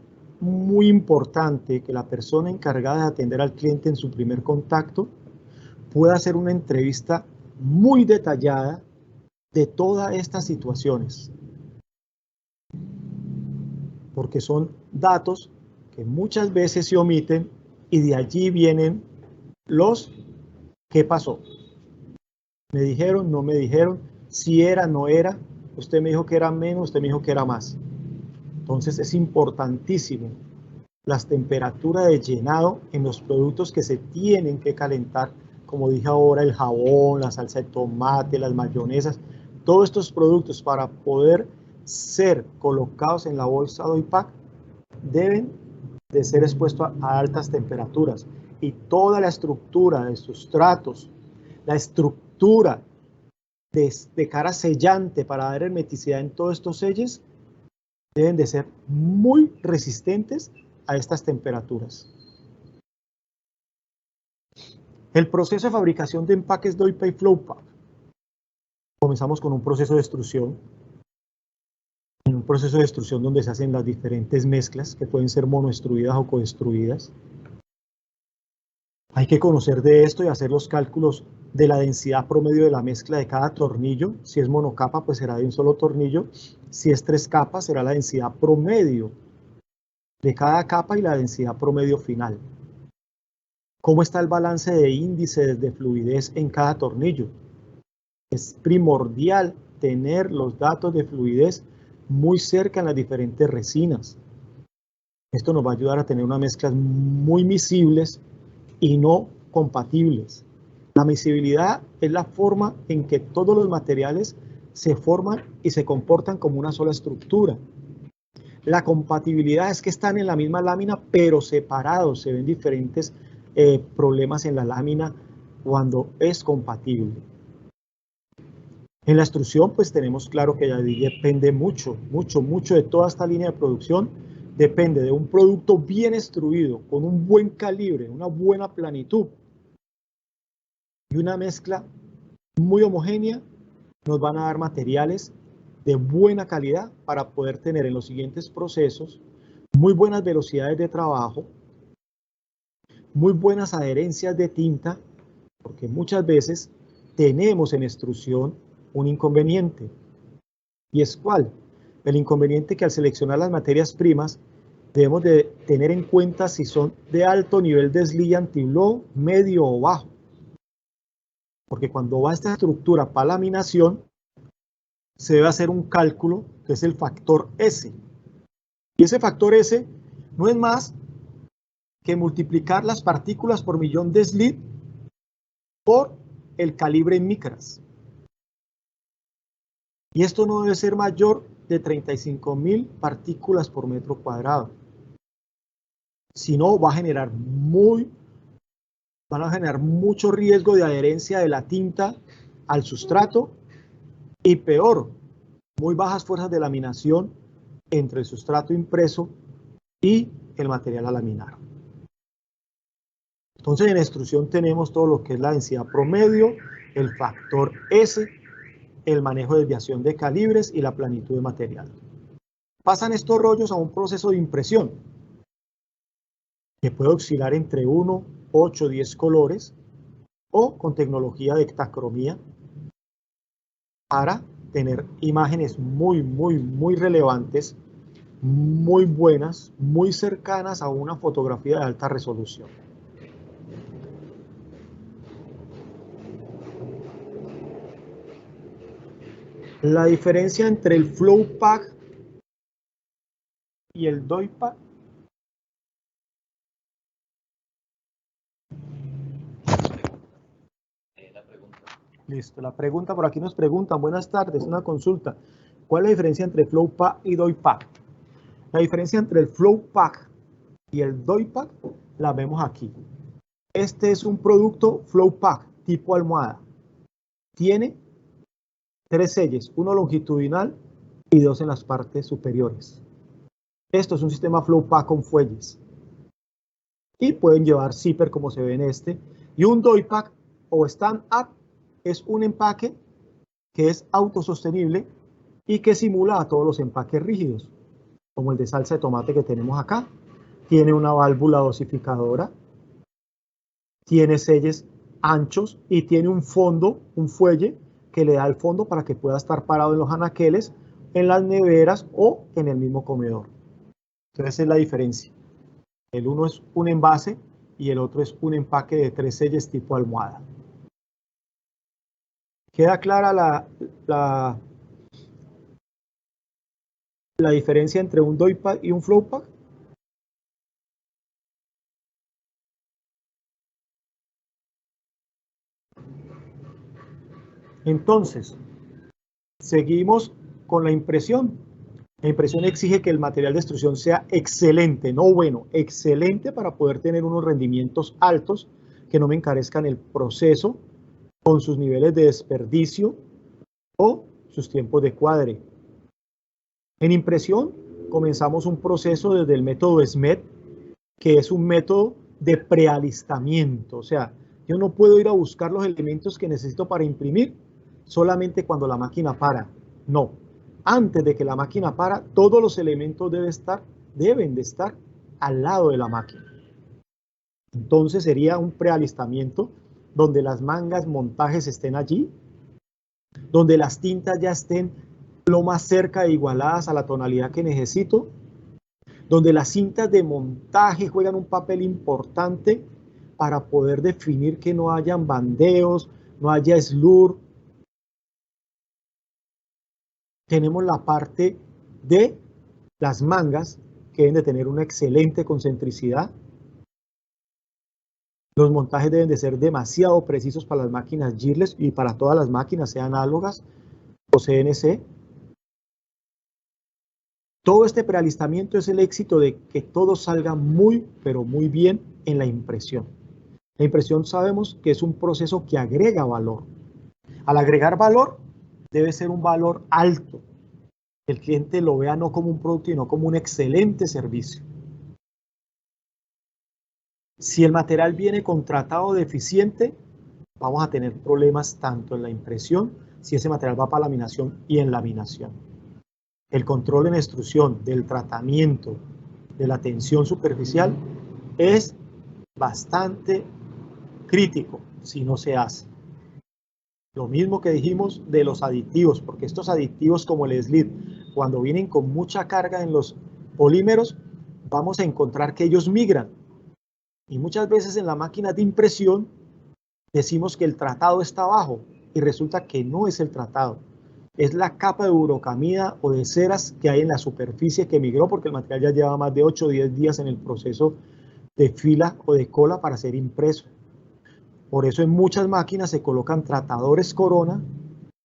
muy importante que la persona encargada de atender al cliente en su primer contacto pueda hacer una entrevista muy detallada de todas estas situaciones, porque son datos que muchas veces se omiten y de allí vienen los ¿qué pasó? ¿Me dijeron? ¿No me dijeron? ¿Si era? ¿No era? usted me dijo que era menos, usted me dijo que era más. Entonces es importantísimo las temperaturas de llenado en los productos que se tienen que calentar, como dije ahora, el jabón, la salsa de tomate, las mayonesas, todos estos productos para poder ser colocados en la bolsa Doypack deben de ser expuestos a altas temperaturas, y toda la estructura de sustratos, la estructura de cara sellante para dar hermeticidad en todos estos selles deben de ser muy resistentes a estas temperaturas. El proceso de fabricación de empaques Doypack y Flowpack. Comenzamos con un proceso de extrusión. En un proceso de extrusión donde se hacen las diferentes mezclas que pueden ser monoextruidas o coextruidas. Hay que conocer de esto y hacer los cálculos de la densidad promedio de la mezcla de cada tornillo. Si es monocapa, pues será de un solo tornillo. Si es 3 capas, será la densidad promedio de cada capa y la densidad promedio final. ¿Cómo está el balance de índices de fluidez en cada tornillo? Es primordial tener los datos de fluidez muy cerca en las diferentes resinas. Esto nos va a ayudar a tener unas mezclas muy miscibles y no compatibles. La miscibilidad es la forma en que todos los materiales se forman y se comportan como una sola estructura. La compatibilidad es que están en la misma lámina pero separados, se ven diferentes problemas en la lámina cuando es compatible. En la extrusión pues tenemos claro que ya depende mucho de toda esta línea de producción. Depende de un producto bien extruido, con un buen calibre, una buena planitud y una mezcla muy homogénea, nos van a dar materiales de buena calidad para poder tener en los siguientes procesos muy buenas velocidades de trabajo, muy buenas adherencias de tinta, porque muchas veces tenemos en extrusión un inconveniente. ¿Y es cuál? El inconveniente que al seleccionar las materias primas debemos de tener en cuenta si son de alto nivel de desliz anti-blow, medio o bajo. Porque cuando va esta estructura para laminación, se debe hacer un cálculo que es el factor S. Y ese factor S no es más que multiplicar las partículas por millón de desliz por el calibre en micras. Y esto no debe ser mayor de 35.000 partículas por metro cuadrado. Si no, van a generar mucho riesgo de adherencia de la tinta al sustrato y peor, muy bajas fuerzas de laminación entre el sustrato impreso y el material a laminar. Entonces en extrusión tenemos todo lo que es la densidad promedio, el factor S, el manejo de desviación de calibres y la planitud de material. Pasan estos rollos a un proceso de impresión que puede oscilar entre 1, 8, 10 colores o con tecnología de hectacromía para tener imágenes muy relevantes, muy buenas, muy cercanas a una fotografía de alta resolución. La diferencia entre el Flowpack y el Doypack. Listo, la pregunta por aquí nos preguntan, buenas tardes, una consulta. ¿Cuál es la diferencia entre Flowpack y Doypack? La diferencia entre el Flowpack y el Doypack la vemos aquí. Este es un producto Flowpack tipo almohada. Tiene 3 selles, uno longitudinal y 2 en las partes superiores. Esto es un sistema Flowpack con fuelles. Y pueden llevar zipper como se ve en este. Y un Doypack o stand-up es un empaque que es autosostenible y que simula a todos los empaques rígidos, como el de salsa de tomate que tenemos acá. Tiene una válvula dosificadora, tiene selles anchos y tiene un fondo, un fuelle que le da el fondo para que pueda estar parado en los anaqueles, en las neveras o en el mismo comedor. Entonces esa es la diferencia. El uno es un envase y el otro es un empaque de 3 selles tipo almohada. ¿Queda clara la diferencia entre un die pack y un flow pack? Entonces, seguimos con la impresión. La impresión exige que el material de extrusión sea excelente, no bueno, excelente para poder tener unos rendimientos altos que no me encarezcan el proceso con sus niveles de desperdicio o sus tiempos de cuadre. En impresión comenzamos un proceso desde el método SMED, que es un método de prealistamiento. O sea, yo no puedo ir a buscar los elementos que necesito para imprimir solamente cuando la máquina para. No. Antes de que la máquina para, todos los elementos deben de estar al lado de la máquina. Entonces sería un prealistamiento donde las mangas, montajes estén allí, donde las tintas ya estén lo más cerca de igualadas a la tonalidad que necesito, donde las cintas de montaje juegan un papel importante para poder definir que no hayan bandeos, no haya slur. Tenemos la parte de las mangas, que deben de tener una excelente concentricidad. Los montajes deben de ser demasiado precisos para las máquinas Girless y para todas las máquinas, sean análogas o CNC. Todo este prealistamiento es el éxito de que todo salga muy, pero muy bien en la impresión. La impresión sabemos que es un proceso que agrega valor. Al agregar valor, debe ser un valor alto. El cliente lo vea no como un producto, sino como un excelente servicio. Si el material viene contratado deficiente, vamos a tener problemas tanto en la impresión, si ese material va para laminación y en laminación. El control en extrusión del tratamiento de la tensión superficial es bastante crítico si no se hace. Lo mismo que dijimos de los aditivos, porque estos aditivos como el SLID, cuando vienen con mucha carga en los polímeros, vamos a encontrar que ellos migran. Y muchas veces en la máquina de impresión decimos que el tratado está bajo y resulta que no es el tratado. Es la capa de urocamida o de ceras que hay en la superficie que migró porque el material ya lleva más de 8 o 10 días en el proceso de fila o de cola para ser impreso. Por eso en muchas máquinas se colocan tratadores Corona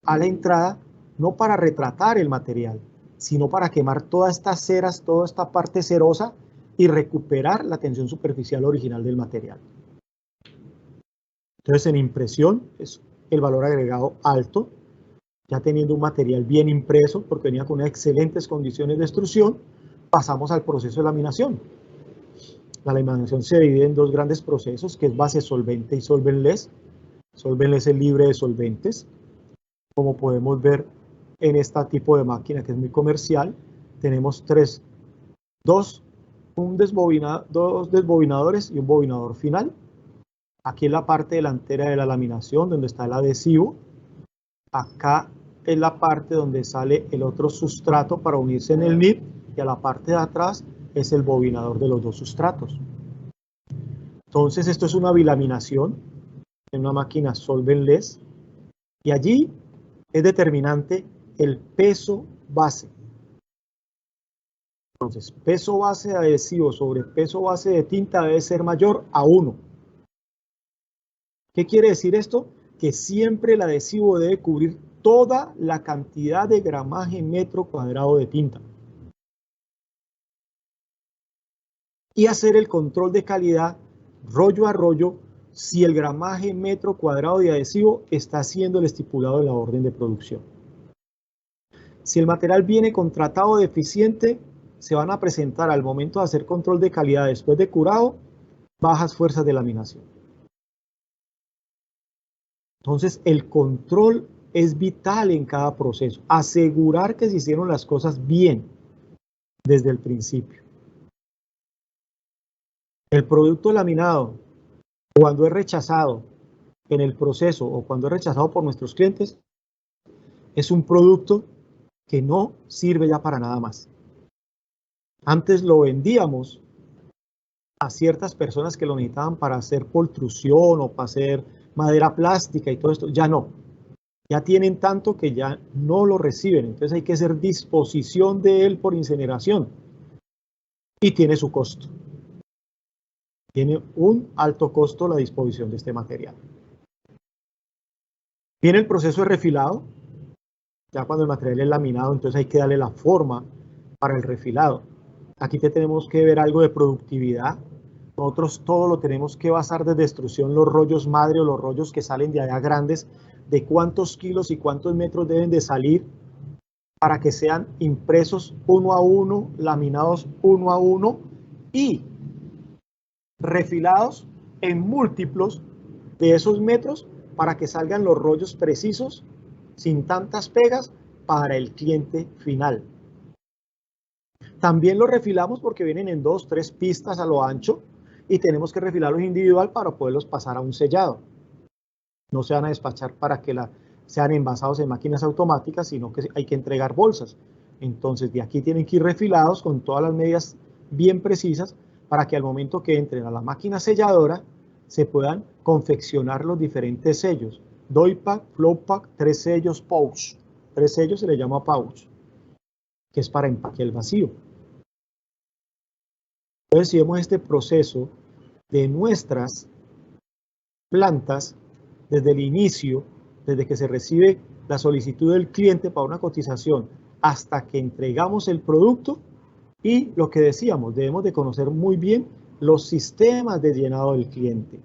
a la entrada, no para retratar el material, sino para quemar todas estas ceras, toda esta parte cerosa y recuperar la tensión superficial original del material. Entonces en impresión es el valor agregado alto, ya teniendo un material bien impreso porque venía con unas excelentes condiciones de extrusión, pasamos al proceso de laminación. La laminación se divide en dos grandes procesos, que es base solvente y solventless. Solventless es libre de solventes. Como podemos ver en este tipo de máquina que es muy comercial, tenemos dos desbobinadores y un bobinador final. Aquí en la parte delantera de la laminación, donde está el adhesivo. Acá es la parte donde sale el otro sustrato para unirse en el nib, y a la parte de atrás es el bobinador de los dos sustratos. Entonces esto es una bilaminación en una máquina solventless y allí es determinante el peso base. Entonces peso base de adhesivo sobre peso base de tinta debe ser mayor a 1. ¿Qué quiere decir esto? Que siempre el adhesivo debe cubrir toda la cantidad de gramaje metro cuadrado de tinta. Y hacer el control de calidad rollo a rollo si el gramaje metro cuadrado de adhesivo está siendo el estipulado en la orden de producción. Si el material viene con tratado deficiente, se van a presentar al momento de hacer control de calidad después de curado, bajas fuerzas de laminación. Entonces, el control es vital en cada proceso. Asegurar que se hicieron las cosas bien desde el principio. El producto laminado, cuando es rechazado en el proceso o cuando es rechazado por nuestros clientes, es un producto que no sirve ya para nada más. Antes lo vendíamos a ciertas personas que lo necesitaban para hacer pultrusión o para hacer madera plástica y todo esto. Ya no. Ya tienen tanto que ya no lo reciben, entonces hay que hacer disposición de él por incineración y tiene su costo. Tiene un alto costo la disposición de este material. Viene el proceso de refilado. Ya cuando el material es laminado, entonces hay que darle la forma para el refilado. Aquí tenemos que ver algo de productividad. Nosotros todo lo tenemos que basar de destrucción, los rollos madre o los rollos que salen de allá grandes, de cuántos kilos y cuántos metros deben de salir para que sean impresos uno a uno, laminados uno a uno y refilados en múltiplos de esos metros para que salgan los rollos precisos, sin tantas pegas, para el cliente final. También los refilamos porque vienen en 2, 3 pistas a lo ancho y tenemos que refilarlos individual para poderlos pasar a un sellado. No se van a despachar para que sean envasados en máquinas automáticas, sino que hay que entregar bolsas. Entonces de aquí tienen que ir refilados con todas las medidas bien precisas para que al momento que entren a la máquina selladora se puedan confeccionar los diferentes sellos. Doypack, Flowpack, 3 sellos, pouch. 3 sellos se le llama pouch, que es para empaque al vacío. Entonces, si vemos este proceso de nuestras plantas, desde el inicio, desde que se recibe la solicitud del cliente para una cotización, hasta que entregamos el producto, y lo que decíamos, debemos de conocer muy bien los sistemas de llenado del cliente.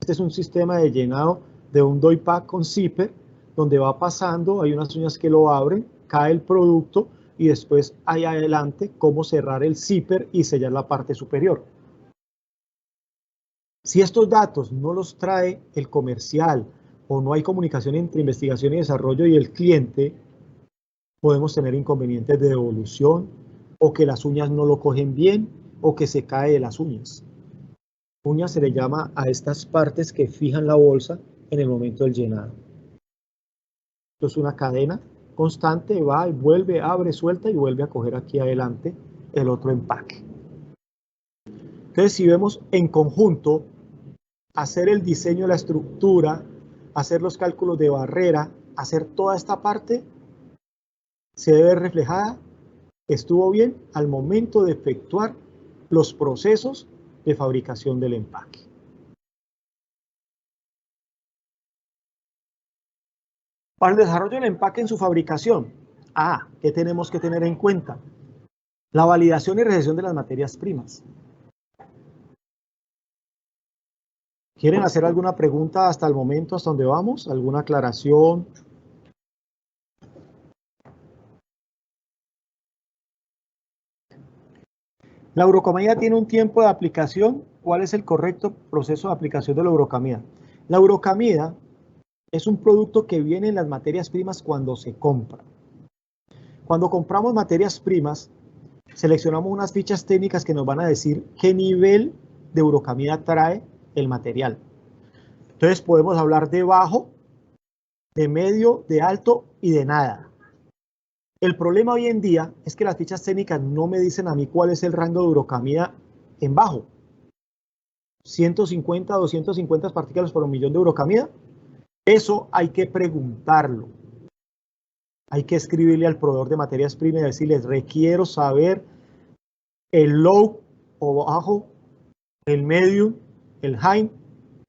Este es un sistema de llenado de un Doypack con zipper, donde va pasando, hay unas uñas que lo abren, cae el producto y después hay adelante cómo cerrar el zipper y sellar la parte superior. Si estos datos no los trae el comercial o no hay comunicación entre investigación y desarrollo y el cliente, podemos tener inconvenientes de devolución o que las uñas no lo cogen bien o que se cae de las uñas. Uñas se le llama a estas partes que fijan la bolsa en el momento del llenado. Esto es una cadena constante, va y vuelve, abre, suelta y vuelve a coger aquí adelante el otro empaque. Entonces, si vemos en conjunto, hacer el diseño de la estructura, hacer los cálculos de barrera, hacer toda esta parte, se debe ver reflejada, estuvo bien al momento de efectuar los procesos de fabricación del empaque. Para el desarrollo del empaque en su fabricación, ¿qué tenemos que tener en cuenta? La validación y recepción de las materias primas. ¿Quieren hacer alguna pregunta hasta el momento, hasta donde vamos? ¿Alguna aclaración? La urocamida tiene un tiempo de aplicación. ¿Cuál es el correcto proceso de aplicación de la urocamida? La urocamida es un producto que viene en las materias primas cuando se compra. Cuando compramos materias primas, seleccionamos unas fichas técnicas que nos van a decir qué nivel de urocamida trae el material. Entonces podemos hablar de bajo, de medio, de alto y de nada. El problema hoy en día es que las fichas técnicas no me dicen a mí cuál es el rango de urocamida en bajo. 150, 250 partículas por 1.000.000 de urocamida. Eso hay que preguntarlo. Hay que escribirle al proveedor de materias primas y decirles, requiero saber el low o bajo, el medium, el high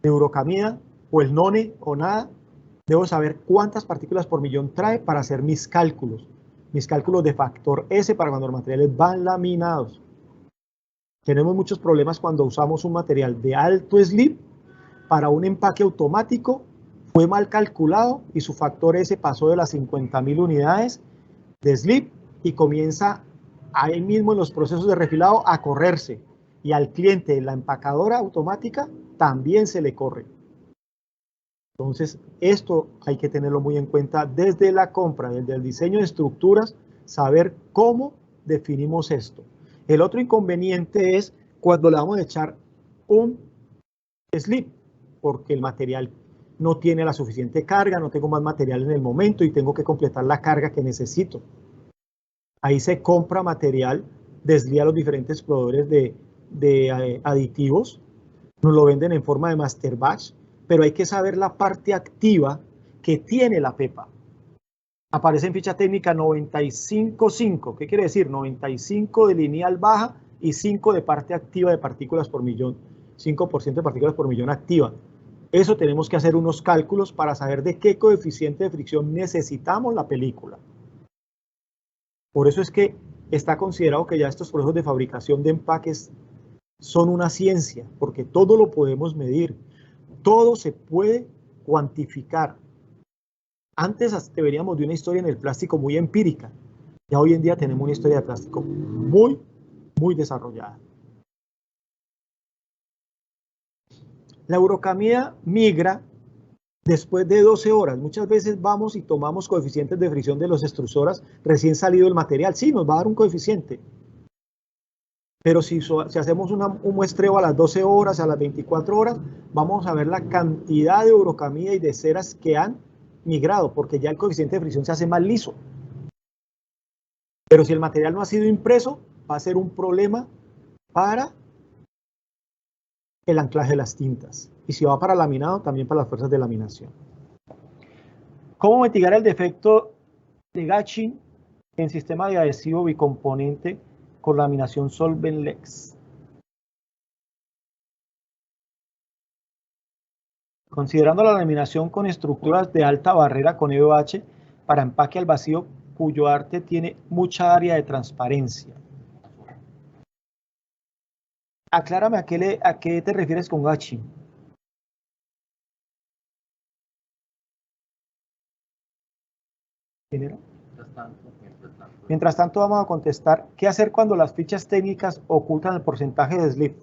de urocamida o el none o nada. Debo saber cuántas partículas por millón trae para hacer mis cálculos de factor S para cuando los materiales van laminados. Tenemos muchos problemas cuando usamos un material de alto slip para un empaque automático, fue mal calculado y su factor S pasó de las 50.000 unidades de slip y comienza ahí mismo en los procesos de refilado a correrse. Y al cliente, la empacadora automática, también se le corre. Entonces, esto hay que tenerlo muy en cuenta desde la compra, desde el diseño de estructuras, saber cómo definimos esto. El otro inconveniente es cuando le vamos a echar un slip, porque el material no tiene la suficiente carga, no tengo más material en el momento y tengo que completar la carga que necesito. Ahí se compra material, desvía a los diferentes proveedores de aditivos, nos lo venden en forma de master batch, pero hay que saber la parte activa que tiene la pepa. Aparece en ficha técnica 95.5. ¿Qué quiere decir? 95 de lineal baja y 5 de parte activa de partículas por millón. 5% de partículas por millón activa. Eso tenemos que hacer unos cálculos para saber de qué coeficiente de fricción necesitamos la película. Por eso es que está considerado que ya estos procesos de fabricación de empaques son una ciencia, porque todo lo podemos medir, todo se puede cuantificar. Antes veníamos de una historia en el plástico muy empírica, ya hoy en día tenemos una historia de plástico muy desarrollada. La urocamia migra después de 12 horas. Muchas veces vamos y tomamos coeficientes de fricción de los extrusoras recién salido el material. Sí, nos va a dar un coeficiente. Pero si hacemos un muestreo a las 12 horas, a las 24 horas, vamos a ver la cantidad de urocamia y de ceras que han migrado, porque ya el coeficiente de fricción se hace más liso. Pero si el material no ha sido impreso, va a ser un problema para el anclaje de las tintas. Y si va para laminado, también para las fuerzas de laminación. ¿Cómo mitigar el defecto de Gatching en sistema de adhesivo bicomponente con laminación Solvenlex? Considerando la laminación con estructuras de alta barrera con EVH para empaque al vacío, cuyo arte tiene mucha área de transparencia. Aclárame a qué te refieres con Gatching. Mientras tanto vamos a contestar qué hacer cuando las fichas técnicas ocultan el porcentaje de slip.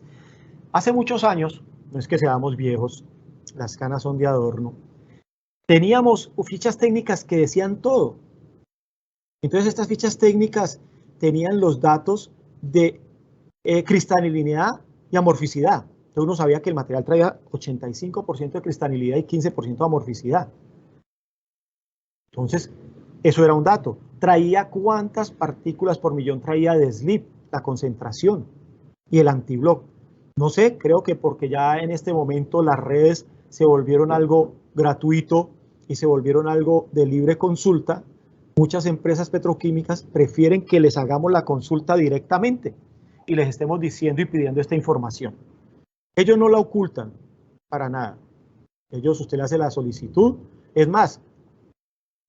Hace muchos años, no es que seamos viejos, las canas son de adorno, teníamos fichas técnicas que decían todo. Entonces estas fichas técnicas tenían los datos de cristalinidad y amorficidad. Entonces uno sabía que el material traía 85% de cristalinidad y 15% de amorficidad. Entonces, eso era un dato. Traía cuántas partículas por millón traía de slip, la concentración y el antiblock. No sé, creo que porque ya en este momento las redes se volvieron algo gratuito y se volvieron algo de libre consulta, muchas empresas petroquímicas prefieren que les hagamos la consulta directamente y les estemos diciendo y pidiendo esta información. Ellos no la ocultan para nada. Usted le hace la solicitud. Es más,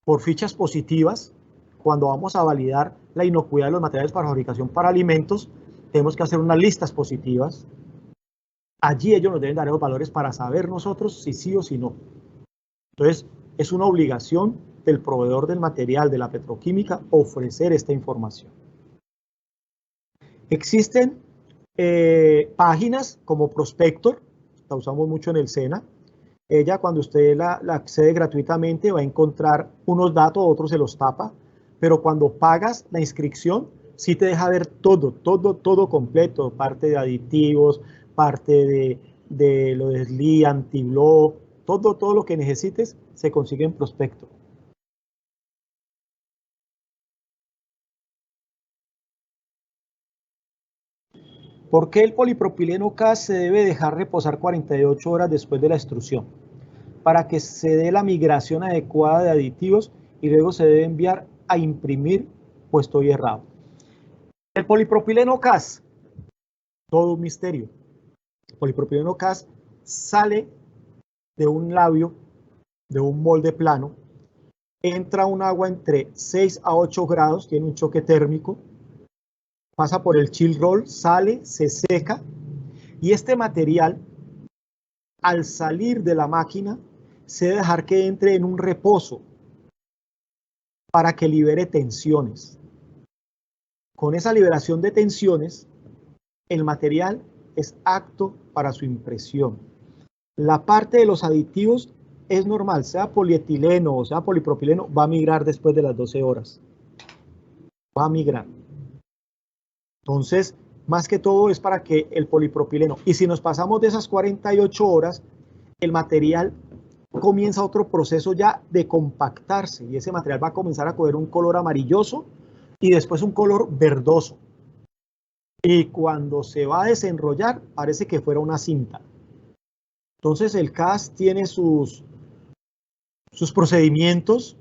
por fichas positivas, cuando vamos a validar la inocuidad de los materiales para fabricación para alimentos, tenemos que hacer unas listas positivas. Allí ellos nos deben dar los valores para saber nosotros si sí o si no. Entonces, es una obligación del proveedor del material de la petroquímica ofrecer esta información. Existen páginas como Prospector, la usamos mucho en el SENA. Ella, cuando usted la accede gratuitamente, va a encontrar unos datos, otros se los tapa, pero cuando pagas la inscripción, sí te deja ver todo completo, parte de aditivos, parte de lo de SLI, antiblock, todo lo que necesites se consigue en Prospector. ¿Por qué el polipropileno K se debe dejar reposar 48 horas después de la extrusión? Para que se dé la migración adecuada de aditivos y luego se debe enviar a imprimir puesto y errado. El polipropileno CAS, todo un misterio. El polipropileno CAS sale de un labio, de un molde plano, entra un agua entre 6 a 8 grados, tiene un choque térmico, pasa por el chill roll, sale, se seca y este material al salir de la máquina se debe dejar que entre en un reposo para que libere tensiones. Con esa liberación de tensiones, el material es apto para su impresión. La parte de los aditivos es normal, sea polietileno o sea polipropileno, va a migrar después de las 12 horas. Va a migrar. Entonces, más que todo es para que el polipropileno, y si nos pasamos de esas 48 horas, el material comienza otro proceso ya de compactarse y ese material va a comenzar a coger un color amarilloso y después un color verdoso. Y cuando se va a desenrollar, parece que fuera una cinta. Entonces el CAS tiene sus sus procedimientos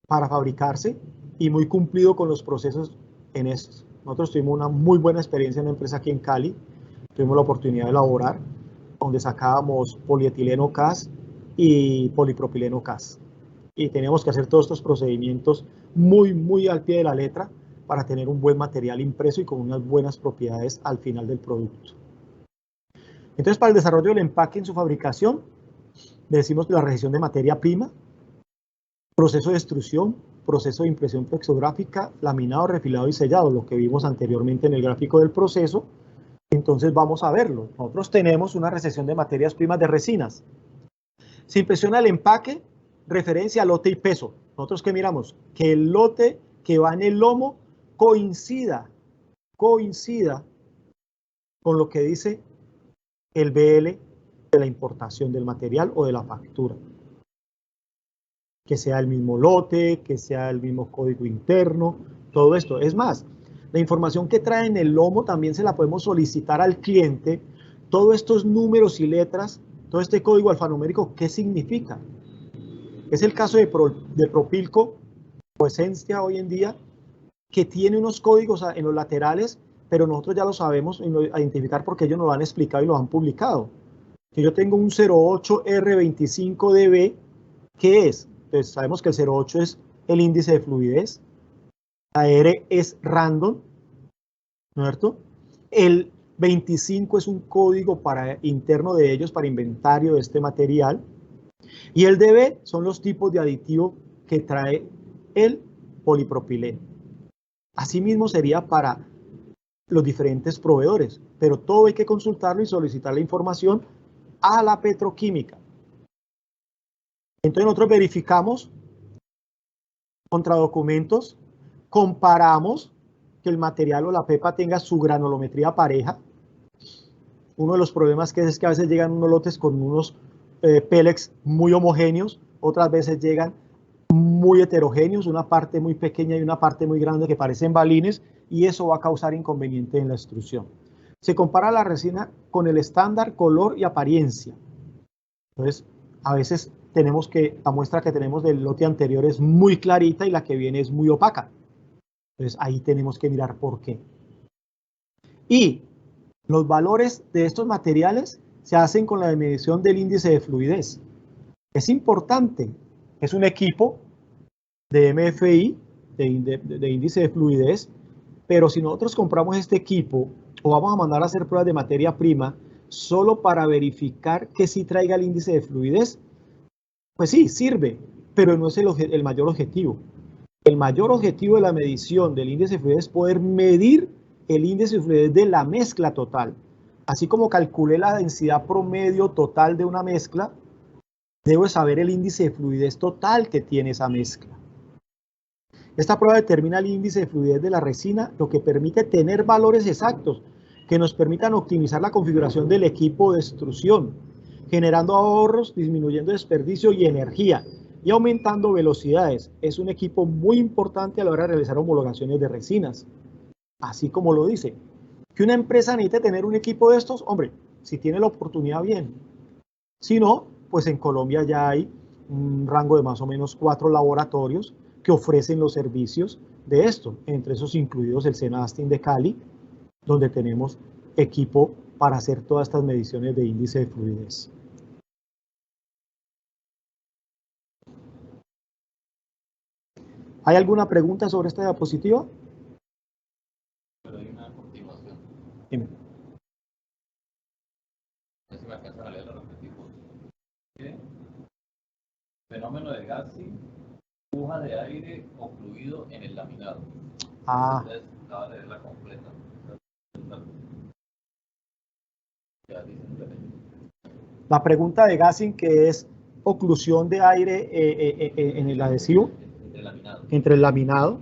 para fabricarse y muy cumplido con los procesos en estos. Nosotros tuvimos una muy buena experiencia en una empresa aquí en Cali, tuvimos la oportunidad de elaborar, donde sacábamos polietileno CAS y polipropileno CAS. Y teníamos que hacer todos estos procedimientos muy al pie de la letra para tener un buen material impreso y con unas buenas propiedades al final del producto. Entonces, para el desarrollo del empaque en su fabricación, decimos que la recesión de materia prima, proceso de extrusión, proceso de impresión flexográfica, laminado, refilado y sellado, lo que vimos anteriormente en el gráfico del proceso. Entonces vamos a verlo. Nosotros tenemos una recesión de materias primas de resinas. Se impresiona el empaque, referencia a lote y peso. Nosotros ¿qué miramos? Que el lote que va en el lomo coincida con lo que dice el BL de la importación del material o de la factura. Que sea el mismo lote, que sea el mismo código interno, todo esto. Es más, la información que trae en el lomo también se la podemos solicitar al cliente. Todos estos números y letras, todo este código alfanumérico, ¿qué significa? Es el caso de Propilco o Esencia hoy en día, que tiene unos códigos en los laterales, pero nosotros ya lo sabemos identificar porque ellos nos lo han explicado y lo han publicado. Que yo tengo un 08R25DB, ¿qué es? Entonces sabemos que el 08 es el índice de fluidez, la R es random, ¿no es cierto? El 25 es un código interno de ellos para inventario de este material, y el DB son los tipos de aditivo que trae el polipropileno. Asimismo sería para los diferentes proveedores, pero todo hay que consultarlo y solicitar la información a la petroquímica. Entonces nosotros verificamos contra documentos, comparamos que el material o la pepa tenga su granulometría pareja. Uno de los problemas es que a veces llegan unos lotes con unos pellets muy homogéneos, otras veces llegan muy heterogéneos, una parte muy pequeña y una parte muy grande que parecen balines, y eso va a causar inconveniente en la extrusión. Se compara la resina con el estándar, color y apariencia. Entonces, a veces tenemos que, la muestra que tenemos del lote anterior es muy clarita y la que viene es muy opaca. Entonces, ahí tenemos que mirar por qué. Y los valores de estos materiales se hacen con la medición del índice de fluidez. Es importante, es un equipo de MFI, de índice de fluidez, pero si nosotros compramos este equipo o vamos a mandar a hacer pruebas de materia prima solo para verificar que sí traiga el índice de fluidez, pues sí, sirve, pero no es el mayor objetivo. El mayor objetivo de la medición del índice de fluidez es poder medir el índice de fluidez de la mezcla total. Así como calculé la densidad promedio total de una mezcla, debo saber el índice de fluidez total que tiene esa mezcla. Esta prueba determina el índice de fluidez de la resina, lo que permite tener valores exactos que nos permitan optimizar la configuración del equipo de extrusión, generando ahorros, disminuyendo desperdicio y energía y aumentando velocidades. Es un equipo muy importante a la hora de realizar homologaciones de resinas. Así como lo dice, que una empresa necesite tener un equipo de estos, hombre, si tiene la oportunidad, bien. Si no, pues en Colombia ya hay un rango de más o menos 4 laboratorios que ofrecen los servicios de esto, entre esos incluidos el Senastin de Cali, donde tenemos equipo para hacer todas estas mediciones de índice de fluidez. ¿Hay alguna pregunta sobre esta diapositiva?
Pero hay una continuación.
Dime.
A ver si me alcanzan a leer los objetivos. Fenómeno de gassing, burbuja de aire o fluido en el laminado. Entonces, acaba de leerla completa.
La pregunta de gassing, que es oclusión de aire en el adhesivo, entre el laminado,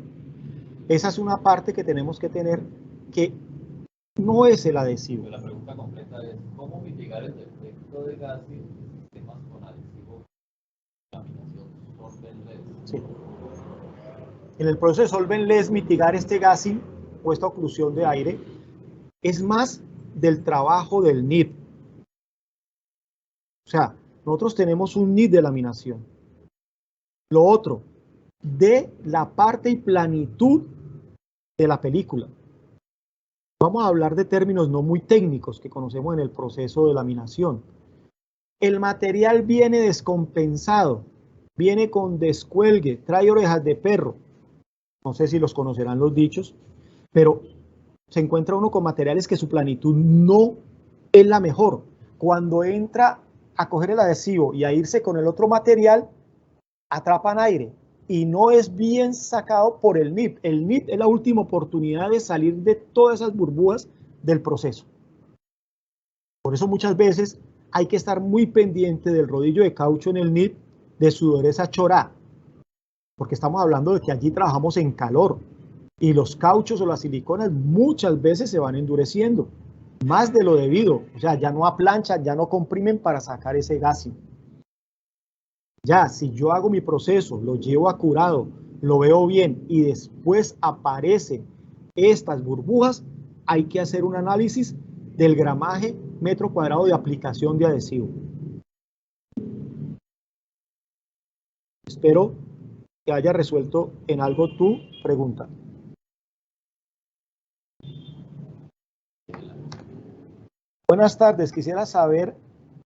esa es una parte que tenemos que tener que no es el adhesivo.
La pregunta completa es ¿cómo mitigar el efecto de gassing en sistemas con adhesivo de laminación solventless?
Sí. En el proceso de solventless, mitigar este gassing o esta oclusión de aire es más del trabajo del NIT. O sea, nosotros tenemos un NIT de laminación. Lo otro, de la parte y planitud de la película. Vamos a hablar de términos no muy técnicos que conocemos en el proceso de laminación. El material viene descompensado, viene con descuelgue, trae orejas de perro. No sé si los conocerán los dichos, pero se encuentra uno con materiales que su planitud no es la mejor. Cuando entra a coger el adhesivo y a irse con el otro material, atrapan aire y no es bien sacado por el nib. El nib es la última oportunidad de salir de todas esas burbujas del proceso. Por eso muchas veces hay que estar muy pendiente del rodillo de caucho en el nib, de su dureza chorá, porque estamos hablando de que allí trabajamos en calor y los cauchos o las siliconas muchas veces se van endureciendo, más de lo debido, o sea, ya no aplanchan, ya no comprimen para sacar ese gasio. Ya, si yo hago mi proceso, lo llevo a curado, lo veo bien y después aparecen estas burbujas, hay que hacer un análisis del gramaje metro cuadrado de aplicación de adhesivo. Espero que haya resuelto en algo tu pregunta. Buenas tardes, quisiera saber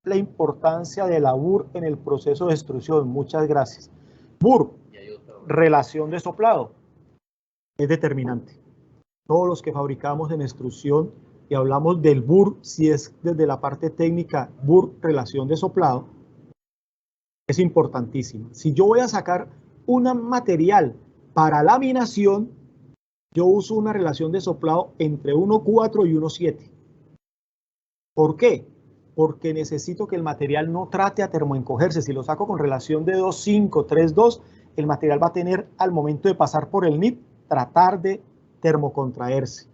la importancia de la BUR en el proceso de extrusión. Muchas gracias. BUR, relación de soplado, es determinante. Todos los que fabricamos en extrusión y hablamos del BUR, si es desde la parte técnica, BUR, relación de soplado, es importantísima. Si yo voy a sacar un material para laminación, yo uso una relación de soplado entre 1,4 y 1,7. ¿Por qué? Porque necesito que el material no trate a termoencogerse. Si lo saco con relación de 2,5, 3,2, el material va a tener al momento de pasar por el nib, tratar de termocontraerse.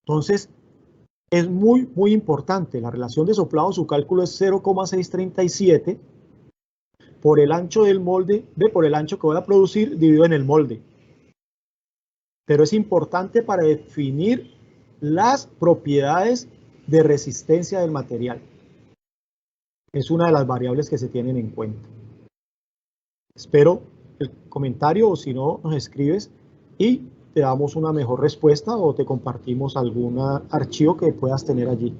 Entonces, es muy importante. La relación de soplado, su cálculo es 0,637 por el ancho del molde, por el ancho que voy a producir dividido en el molde. Pero es importante para definir las propiedades de resistencia del material. Es una de las variables que se tienen en cuenta. Espero el comentario o si no, nos escribes y te damos una mejor respuesta o te compartimos algún archivo que puedas tener allí.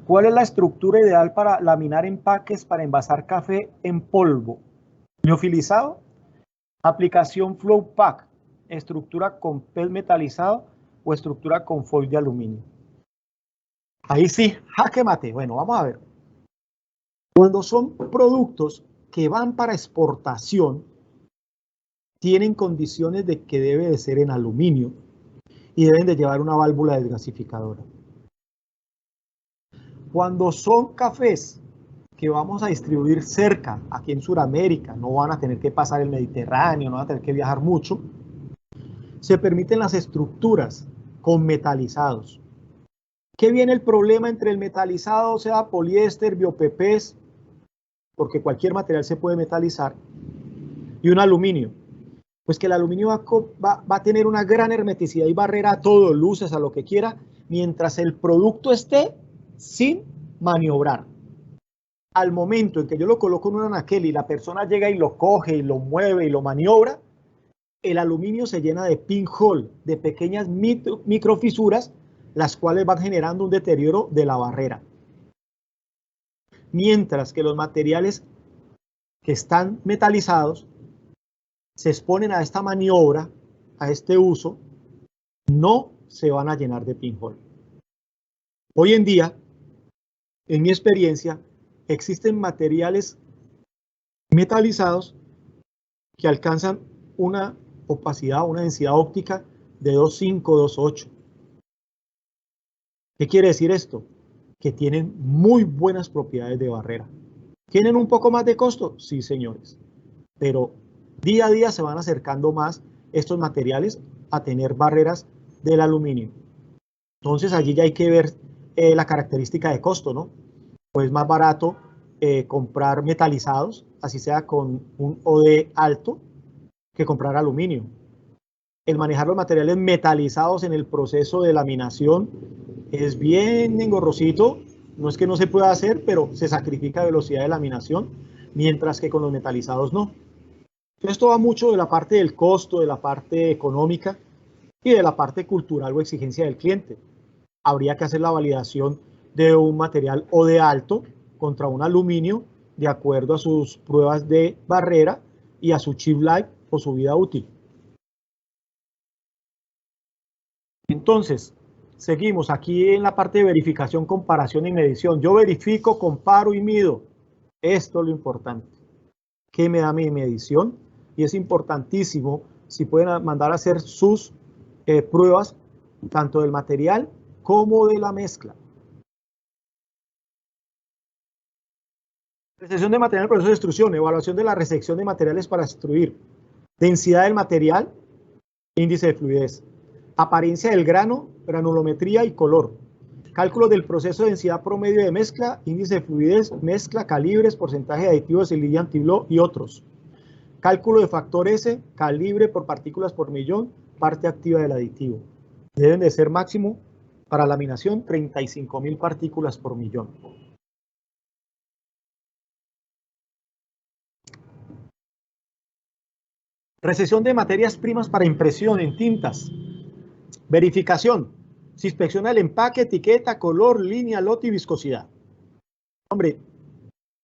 ¿Cuál es la estructura ideal para laminar empaques para envasar café en polvo? Liofilizado, aplicación flow pack, estructura con PET metalizado o estructura con foil de aluminio. Ahí sí, jaque mate. Bueno, vamos a ver. Cuando son productos que van para exportación, tienen condiciones de que debe de ser en aluminio y deben de llevar una válvula desgasificadora. Cuando son cafés que vamos a distribuir cerca, aquí en Sudamérica, no van a tener que pasar el Mediterráneo, no van a tener que viajar mucho, se permiten las estructuras con metalizados. ¿Qué viene el problema entre el metalizado, sea poliéster, biopepés, porque cualquier material se puede metalizar, y un aluminio? Pues que el aluminio va a tener una gran hermeticidad y barrera a todo, luces, a lo que quiera, mientras el producto esté sin maniobrar. Al momento en que yo lo coloco en un anaquel y la persona llega y lo coge y lo mueve y lo maniobra, el aluminio se llena de pinhole, de pequeñas microfisuras, las cuales van generando un deterioro de la barrera. Mientras que los materiales que están metalizados se exponen a esta maniobra, a este uso, no se van a llenar de pinhole. Hoy en día, en mi experiencia, existen materiales metalizados que alcanzan una opacidad, una densidad óptica de 2,5, 2,8. ¿Qué quiere decir esto? Que tienen muy buenas propiedades de barrera. ¿Tienen un poco más de costo? Sí, señores. Pero día a día se van acercando más estos materiales a tener barreras del aluminio. Entonces allí ya hay que ver la característica de costo, ¿no? Pues más barato comprar metalizados, así sea con un OD alto, que comprar aluminio. El manejar los materiales metalizados en el proceso de laminación es bien engorrosito, no es que no se pueda hacer, pero se sacrifica velocidad de laminación, mientras que con los metalizados no. Esto va mucho de la parte del costo, de la parte económica y de la parte cultural o exigencia del cliente. Habría que hacer la validación de un material o de alto contra un aluminio de acuerdo a sus pruebas de barrera y a su chip life o su vida útil. Entonces, seguimos aquí en la parte de verificación, comparación y medición. Yo verifico, comparo y mido. Esto es lo importante. ¿Qué me da mi medición? Y es importantísimo si pueden mandar a hacer sus pruebas, tanto del material como de la mezcla. Recepción de material en el proceso de extrusión, evaluación de la recepción de materiales para extruir, densidad del material, índice de fluidez, apariencia del grano, granulometría y color, cálculo del proceso de densidad promedio de mezcla, índice de fluidez, mezcla, calibres, porcentaje de aditivos, sililla, antibló y otros. Cálculo de factor S, calibre por partículas por millón, parte activa del aditivo. Deben de ser máximo para laminación 35.000 partículas por millón. Recepción de materias primas para impresión en tintas. Verificación. Se inspecciona el empaque, etiqueta, color, línea, lote y viscosidad. Hombre,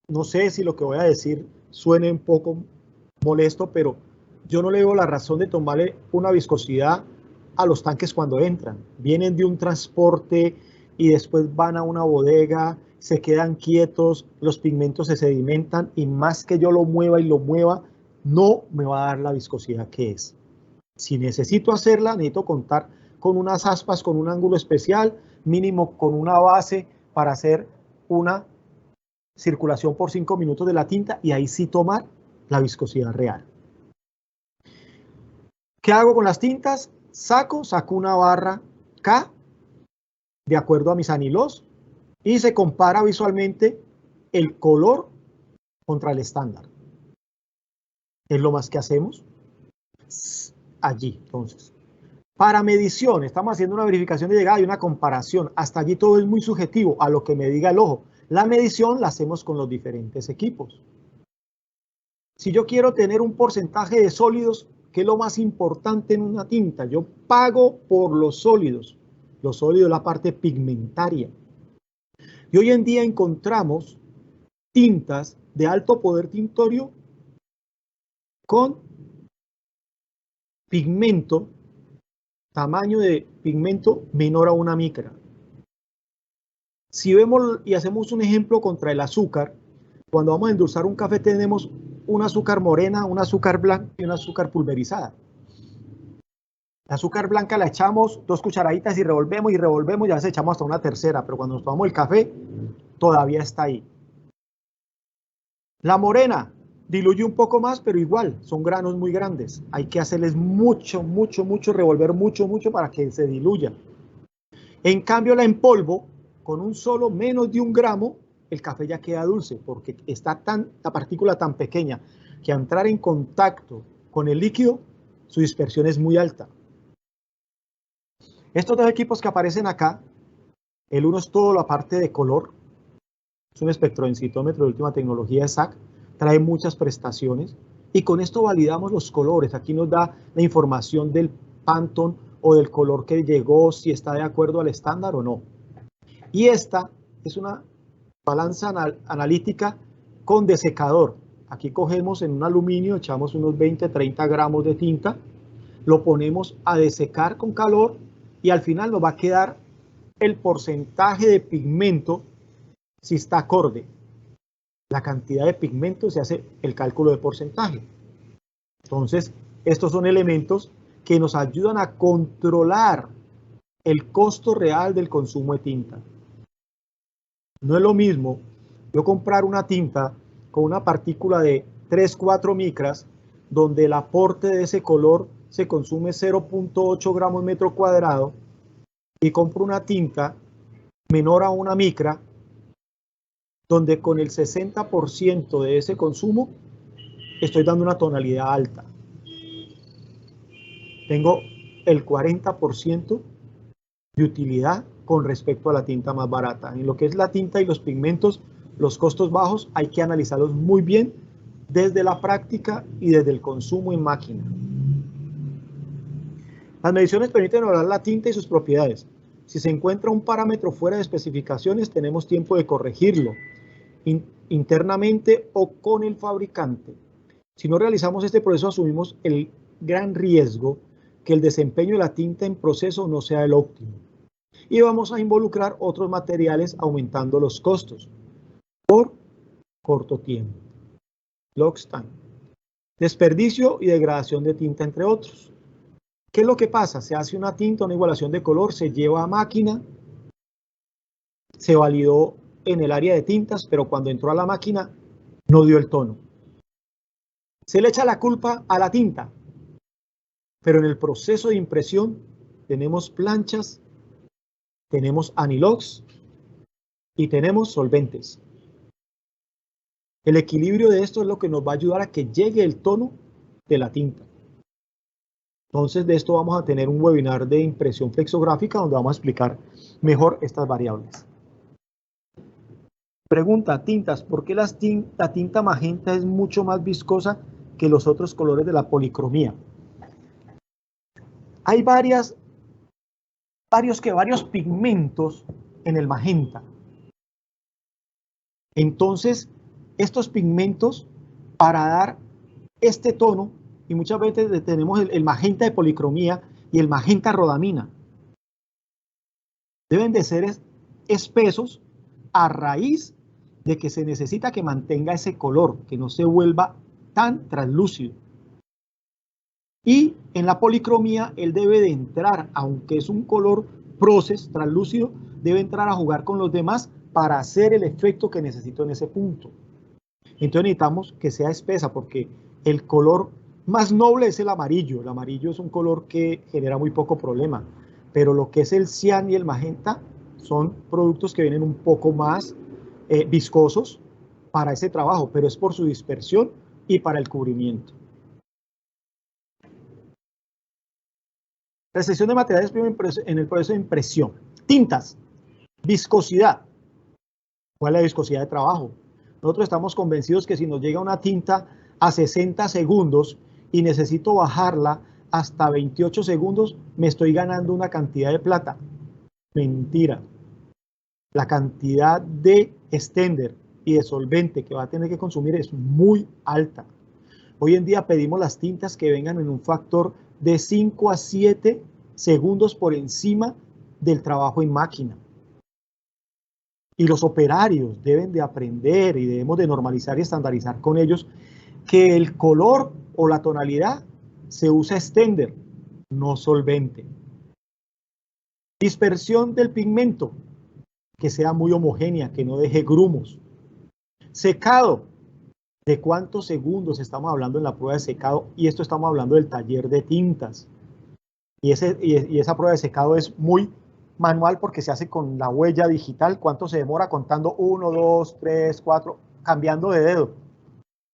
no sé si lo que voy a decir suene un poco molesto, pero yo no le veo la razón de tomarle una viscosidad a los tanques cuando entran. Vienen de un transporte y después van a una bodega, se quedan quietos, los pigmentos se sedimentan y más que yo lo mueva y lo mueva, no me va a dar la viscosidad que es. Si necesito hacerla, necesito contar con unas aspas, con un ángulo especial, mínimo con una base para hacer una circulación por 5 minutos de la tinta y ahí sí tomar la viscosidad real. ¿Qué hago con las tintas? Saco una barra K de acuerdo a mis anilos y se compara visualmente el color contra el estándar. Es lo más que hacemos allí. Entonces, para medición, estamos haciendo una verificación de llegada y una comparación. Hasta allí todo es muy subjetivo a lo que me diga el ojo. La medición la hacemos con los diferentes equipos. Si yo quiero tener un porcentaje de sólidos, ¿qué es lo más importante en una tinta? Yo pago por los sólidos. Los sólidos es la parte pigmentaria. Y hoy en día encontramos tintas de alto poder tintorio con pigmento, tamaño de pigmento menor a 1 micra. Si vemos y hacemos un ejemplo contra el azúcar, cuando vamos a endulzar un café tenemos un azúcar morena, un azúcar blanca y un azúcar pulverizada. La azúcar blanca la echamos 2 cucharaditas y revolvemos y revolvemos y a veces echamos hasta una tercera, pero cuando nos tomamos el café todavía está ahí. La morena diluye un poco más, pero igual son granos muy grandes. Hay que hacerles mucho, revolver mucho para que se diluya. En cambio la en polvo, con un solo menos de 1 gramo, el café ya queda dulce porque está la partícula tan pequeña que al entrar en contacto con el líquido, su dispersión es muy alta. Estos 2 equipos que aparecen acá, el uno es toda la parte de color, es un espectrodensitómetro de última tecnología de SAC, trae muchas prestaciones y con esto validamos los colores. Aquí nos da la información del Pantone o del color que llegó, si está de acuerdo al estándar o no. Y esta es una balanza analítica con desecador. Aquí cogemos en un aluminio, echamos unos 20-30 gramos de tinta, lo ponemos a desecar con calor y al final nos va a quedar el porcentaje de pigmento si está acorde. La cantidad de pigmento se hace el cálculo de porcentaje. Entonces, estos son elementos que nos ayudan a controlar el costo real del consumo de tinta. No es lo mismo yo comprar una tinta con una partícula de 3-4 micras, donde el aporte de ese color se consume 0.8 gramos metro cuadrado, y compro una tinta menor a 1 micra, donde con el 60% de ese consumo estoy dando una tonalidad alta. Tengo el 40% de utilidad con respecto a la tinta más barata. En lo que es la tinta y los pigmentos, los costos bajos hay que analizarlos muy bien desde la práctica y desde el consumo en máquina. Las mediciones permiten evaluar la tinta y sus propiedades. Si se encuentra un parámetro fuera de especificaciones, tenemos tiempo de corregirlo internamente o con el fabricante. Si no realizamos este proceso, asumimos el gran riesgo que el desempeño de la tinta en proceso no sea el óptimo. Y vamos a involucrar otros materiales aumentando los costos por corto tiempo. Lost time. Desperdicio y degradación de tinta, entre otros. ¿Qué es lo que pasa? Se hace una tinta, una igualación de color, se lleva a máquina, se validó en el área de tintas, pero cuando entró a la máquina no dio el tono. Se le echa la culpa a la tinta, pero en el proceso de impresión tenemos planchas, tenemos anilox y tenemos solventes. El equilibrio de esto es lo que nos va a ayudar a que llegue el tono de la tinta. Entonces, de esto vamos a tener un webinar de impresión flexográfica donde vamos a explicar mejor estas variables. Pregunta, tintas, ¿por qué la tinta magenta es mucho más viscosa que los otros colores de la policromía? Hay varios pigmentos en el magenta. Entonces, estos pigmentos, para dar este tono, y muchas veces tenemos el magenta de policromía y el magenta rodamina, deben de ser espesos a raíz de que se necesita que mantenga ese color, que no se vuelva tan translúcido. Y en la policromía, él debe de entrar, aunque es un color process translúcido, debe entrar a jugar con los demás para hacer el efecto que necesito en ese punto. Entonces necesitamos que sea espesa, porque el color más noble es el amarillo. El amarillo es un color que genera muy poco problema, pero lo que es el cian y el magenta son productos que vienen un poco más viscosos para ese trabajo, pero es por su dispersión y para el cubrimiento. Recepción de materiales en el proceso de impresión. Tintas. Viscosidad. ¿Cuál es la viscosidad de trabajo? Nosotros estamos convencidos que si nos llega una tinta a 60 segundos y necesito bajarla hasta 28 segundos, me estoy ganando una cantidad de plata. Mentira. La cantidad de extender y de solvente que va a tener que consumir es muy alta. Hoy en día pedimos las tintas que vengan en un factor de 5 a 7 segundos por encima del trabajo en máquina. Y los operarios deben de aprender y debemos de normalizar y estandarizar con ellos que el color o la tonalidad se usa extender, no solvente. Dispersión del pigmento, que sea muy homogénea, que no deje grumos. Secado, ¿de cuántos segundos estamos hablando en la prueba de secado? Y esto estamos hablando del taller de tintas. Y esa prueba de secado es muy manual porque se hace con la huella digital. ¿Cuánto se demora contando 1, 2, 3, 4, cambiando de dedo?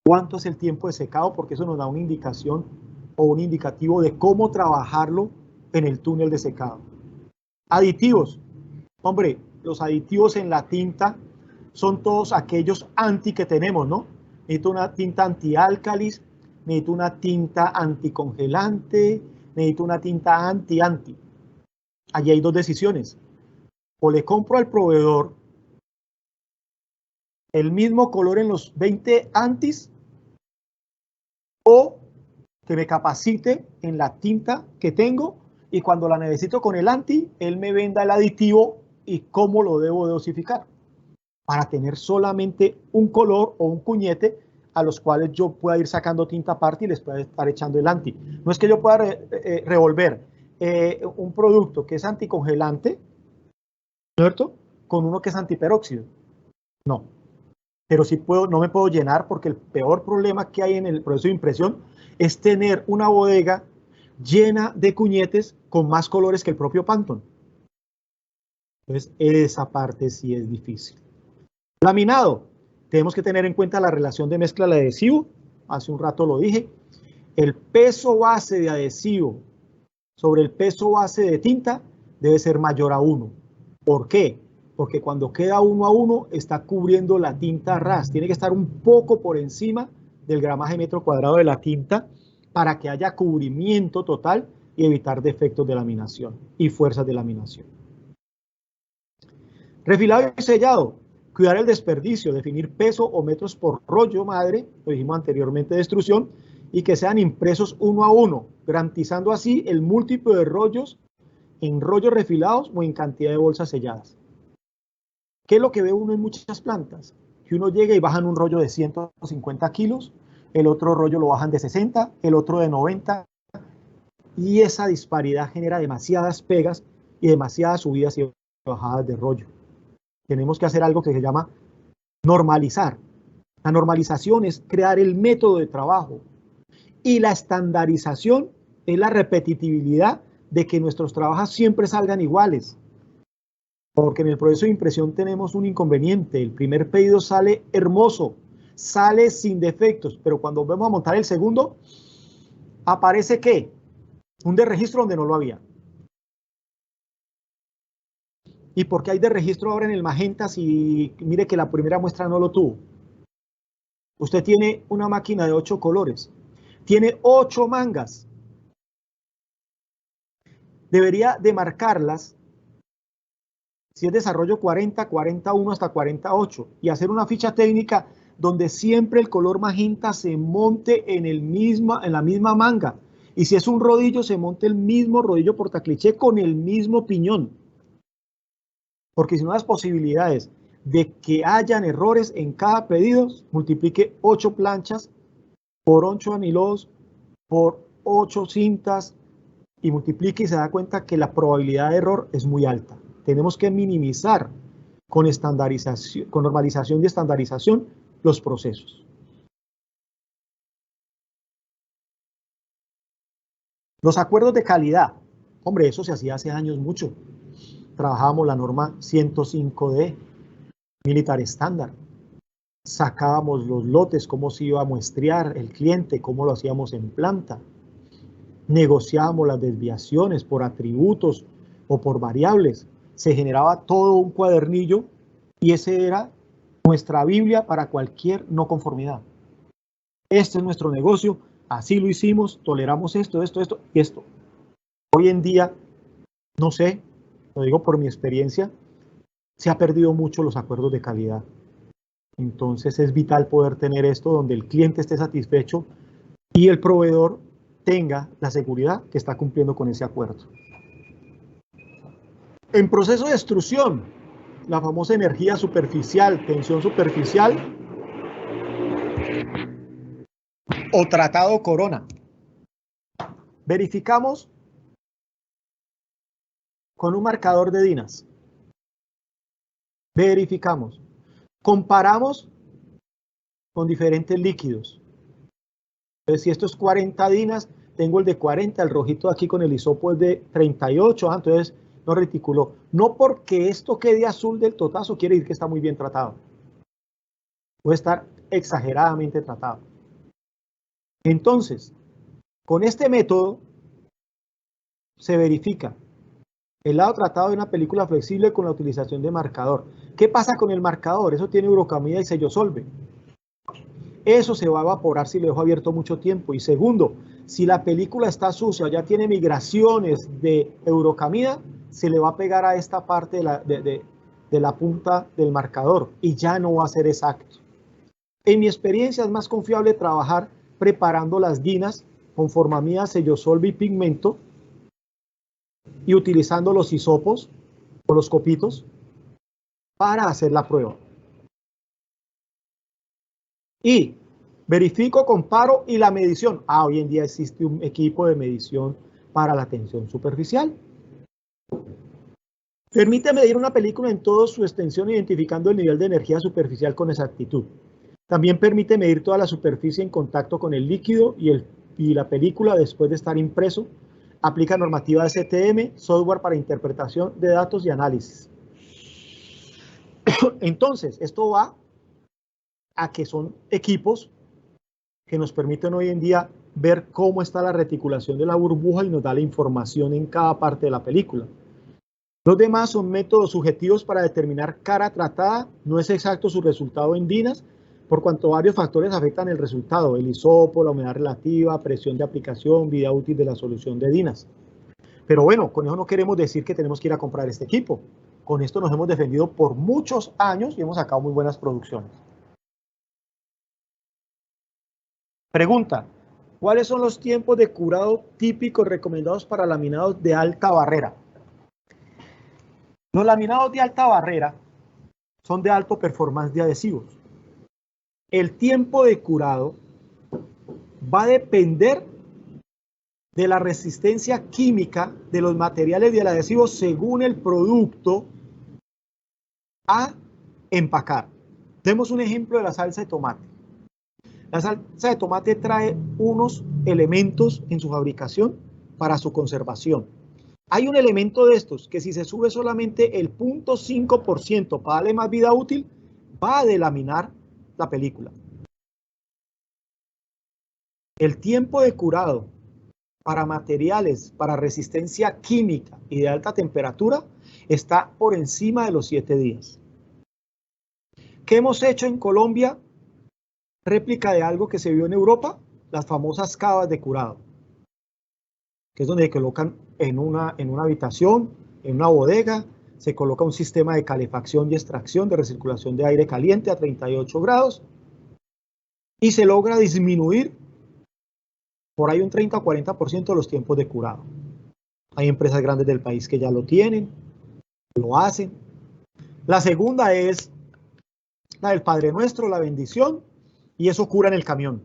¿Cuánto es el tiempo de secado? Porque eso nos da una indicación o un indicativo de cómo trabajarlo en el túnel de secado. Aditivos. Hombre, los aditivos en la tinta son todos aquellos anti que tenemos, ¿no? Necesito una tinta antiálcalis, necesito una tinta anticongelante, necesito una tinta anti-anti. Allí hay dos decisiones. O le compro al proveedor el mismo color en los 20 antis, o que me capacite en la tinta que tengo y cuando la necesito con el anti, él me venda el aditivo y cómo lo debo dosificar para tener solamente un color o un cuñete a los cuales yo pueda ir sacando tinta aparte y les pueda estar echando el anti. No es que yo pueda revolver un producto que es anticongelante, ¿cierto?, con uno que es antiperóxido. No. Pero sí no me puedo llenar, porque el peor problema que hay en el proceso de impresión es tener una bodega llena de cuñetes con más colores que el propio Pantone. Entonces, esa parte sí es difícil. Laminado. Tenemos que tener en cuenta la relación de mezcla al adhesivo. Hace un rato lo dije. El peso base de adhesivo sobre el peso base de tinta debe ser mayor a 1. ¿Por qué? Porque cuando queda 1 a 1 está cubriendo la tinta a ras. Tiene que estar un poco por encima del gramaje metro cuadrado de la tinta para que haya cubrimiento total y evitar defectos de laminación y fuerzas de laminación. Refilado y sellado. Cuidar el desperdicio, definir peso o metros por rollo madre, lo dijimos anteriormente de extrusión, y que sean impresos 1 a 1, garantizando así el múltiplo de rollos en rollos refilados o en cantidad de bolsas selladas. ¿Qué es lo que ve uno en muchas plantas? Que uno llega y bajan un rollo de 150 kilos, el otro rollo lo bajan de 60, el otro de 90, y esa disparidad genera demasiadas pegas y demasiadas subidas y bajadas de rollo. Tenemos que hacer algo que se llama normalizar. La normalización es crear el método de trabajo y la estandarización es la repetitividad de que nuestros trabajos siempre salgan iguales. Porque en el proceso de impresión tenemos un inconveniente. El primer pedido sale hermoso, sale sin defectos, pero cuando vamos a montar el segundo, aparece ¿qué? Un desregistro donde no lo había. ¿Y por qué hay desregistro ahora en el magenta si mire que la primera muestra no lo tuvo? Usted tiene una máquina de 8 colores, tiene 8 mangas. Debería de marcarlas, si es desarrollo 40, 41 hasta 48, y hacer una ficha técnica donde siempre el color magenta se monte en la misma manga. Y si es un rodillo, se monte el mismo rodillo portacliché con el mismo piñón. Porque si no, las posibilidades de que hayan errores en cada pedido, multiplique 8 planchas por 8 anilos, por 8 cintas, y multiplique y se da cuenta que la probabilidad de error es muy alta. Tenemos que minimizar con estandarización, con normalización y estandarización los procesos. Los acuerdos de calidad. Hombre, eso se hacía hace años mucho. Trabajábamos la norma 105D, Militar Standard. Sacábamos los lotes, cómo se iba a muestrear el cliente, cómo lo hacíamos en planta. Negociábamos las desviaciones por atributos o por variables. Se generaba todo un cuadernillo y ese era nuestra Biblia para cualquier no conformidad. Este es nuestro negocio, así lo hicimos, toleramos esto y esto. Hoy en día, no sé, lo digo por mi experiencia, se ha perdido mucho los acuerdos de calidad. Entonces es vital poder tener esto donde el cliente esté satisfecho y el proveedor tenga la seguridad que está cumpliendo con ese acuerdo. En proceso de extrusión, la famosa energía superficial, tensión superficial o tratado Corona. Verificamos con un marcador de dinas. Verificamos. Comparamos con diferentes líquidos. Entonces, si esto es 40 dinas, tengo el de 40, el rojito aquí con el hisopo es de 38, entonces no reticuló. No porque esto quede azul del totazo quiere decir que está muy bien tratado. Puede estar exageradamente tratado. Entonces, con este método se verifica el lado tratado de una película flexible con la utilización de marcador. ¿Qué pasa con el marcador? Eso tiene urocamida y sellosolve. Eso se va a evaporar si lo dejo abierto mucho tiempo. Y segundo, si la película está sucia o ya tiene migraciones de eurocamida, se le va a pegar a esta parte de la punta del marcador y ya no va a ser exacto. En mi experiencia es más confiable trabajar preparando las dinas con formamida, sellosolve y pigmento y utilizando los hisopos o los copitos para hacer la prueba. Y verifico, comparo y la medición. Hoy en día existe un equipo de medición para la tensión superficial. Permite medir una película en toda su extensión identificando el nivel de energía superficial con exactitud. También permite medir toda la superficie en contacto con el líquido y la película después de estar impreso. Aplica normativa STM, software para interpretación de datos y análisis. Entonces, esto va a que son equipos que nos permiten hoy en día ver cómo está la reticulación de la burbuja y nos da la información en cada parte de la película. Los demás son métodos subjetivos para determinar cara tratada. No es exacto su resultado en DINAS, por cuanto varios factores afectan el resultado: el hisopo, la humedad relativa, presión de aplicación, vida útil de la solución de DINAS. Pero bueno, con eso no queremos decir que tenemos que ir a comprar este equipo. Con esto nos hemos defendido por muchos años y hemos sacado muy buenas producciones. Pregunta: ¿cuáles son los tiempos de curado típicos recomendados para laminados de alta barrera? Los laminados de alta barrera son de alto performance de adhesivos. El tiempo de curado va a depender de la resistencia química de los materiales del adhesivo según el producto a empacar. Demos un ejemplo de la salsa de tomate. La salsa de tomate trae unos elementos en su fabricación para su conservación. Hay un elemento de estos que si se sube solamente el 0.5% para darle más vida útil, va a delaminar la película. El tiempo de curado para materiales para resistencia química y de alta temperatura está por encima de los 7 días. ¿Qué hemos hecho en Colombia? Réplica de algo que se vio en Europa, las famosas cavas de curado, que es donde se colocan en una habitación, en una bodega, se coloca un sistema de calefacción y extracción de recirculación de aire caliente a 38 grados y se logra disminuir por ahí un 30 o 40% de los tiempos de curado. Hay empresas grandes del país que ya lo tienen, lo hacen. La segunda es la del Padre Nuestro, la bendición, y eso cura en el camión,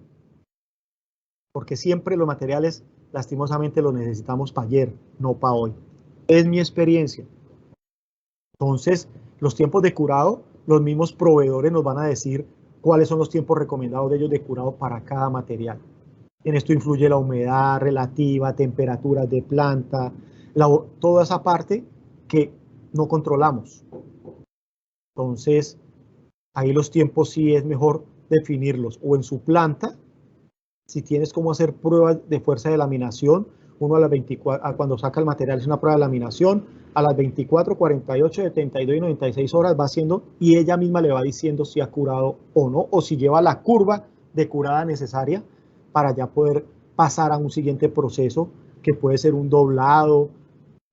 porque siempre los materiales lastimosamente los necesitamos para ayer, no para hoy. Es mi experiencia. Entonces, los tiempos de curado, los mismos proveedores nos van a decir cuáles son los tiempos recomendados de ellos de curado para cada material. En esto influye la humedad relativa, temperaturas de planta, toda esa parte que no controlamos. Entonces, ahí los tiempos sí es mejor definirlos o en su planta. Si tienes cómo hacer pruebas de fuerza de laminación, uno a las 24, cuando saca el material es una prueba de laminación, a las 24, 48, 72 y 96 horas va haciendo y ella misma le va diciendo si ha curado o no, o si lleva la curva de curada necesaria para ya poder pasar a un siguiente proceso que puede ser un doblado,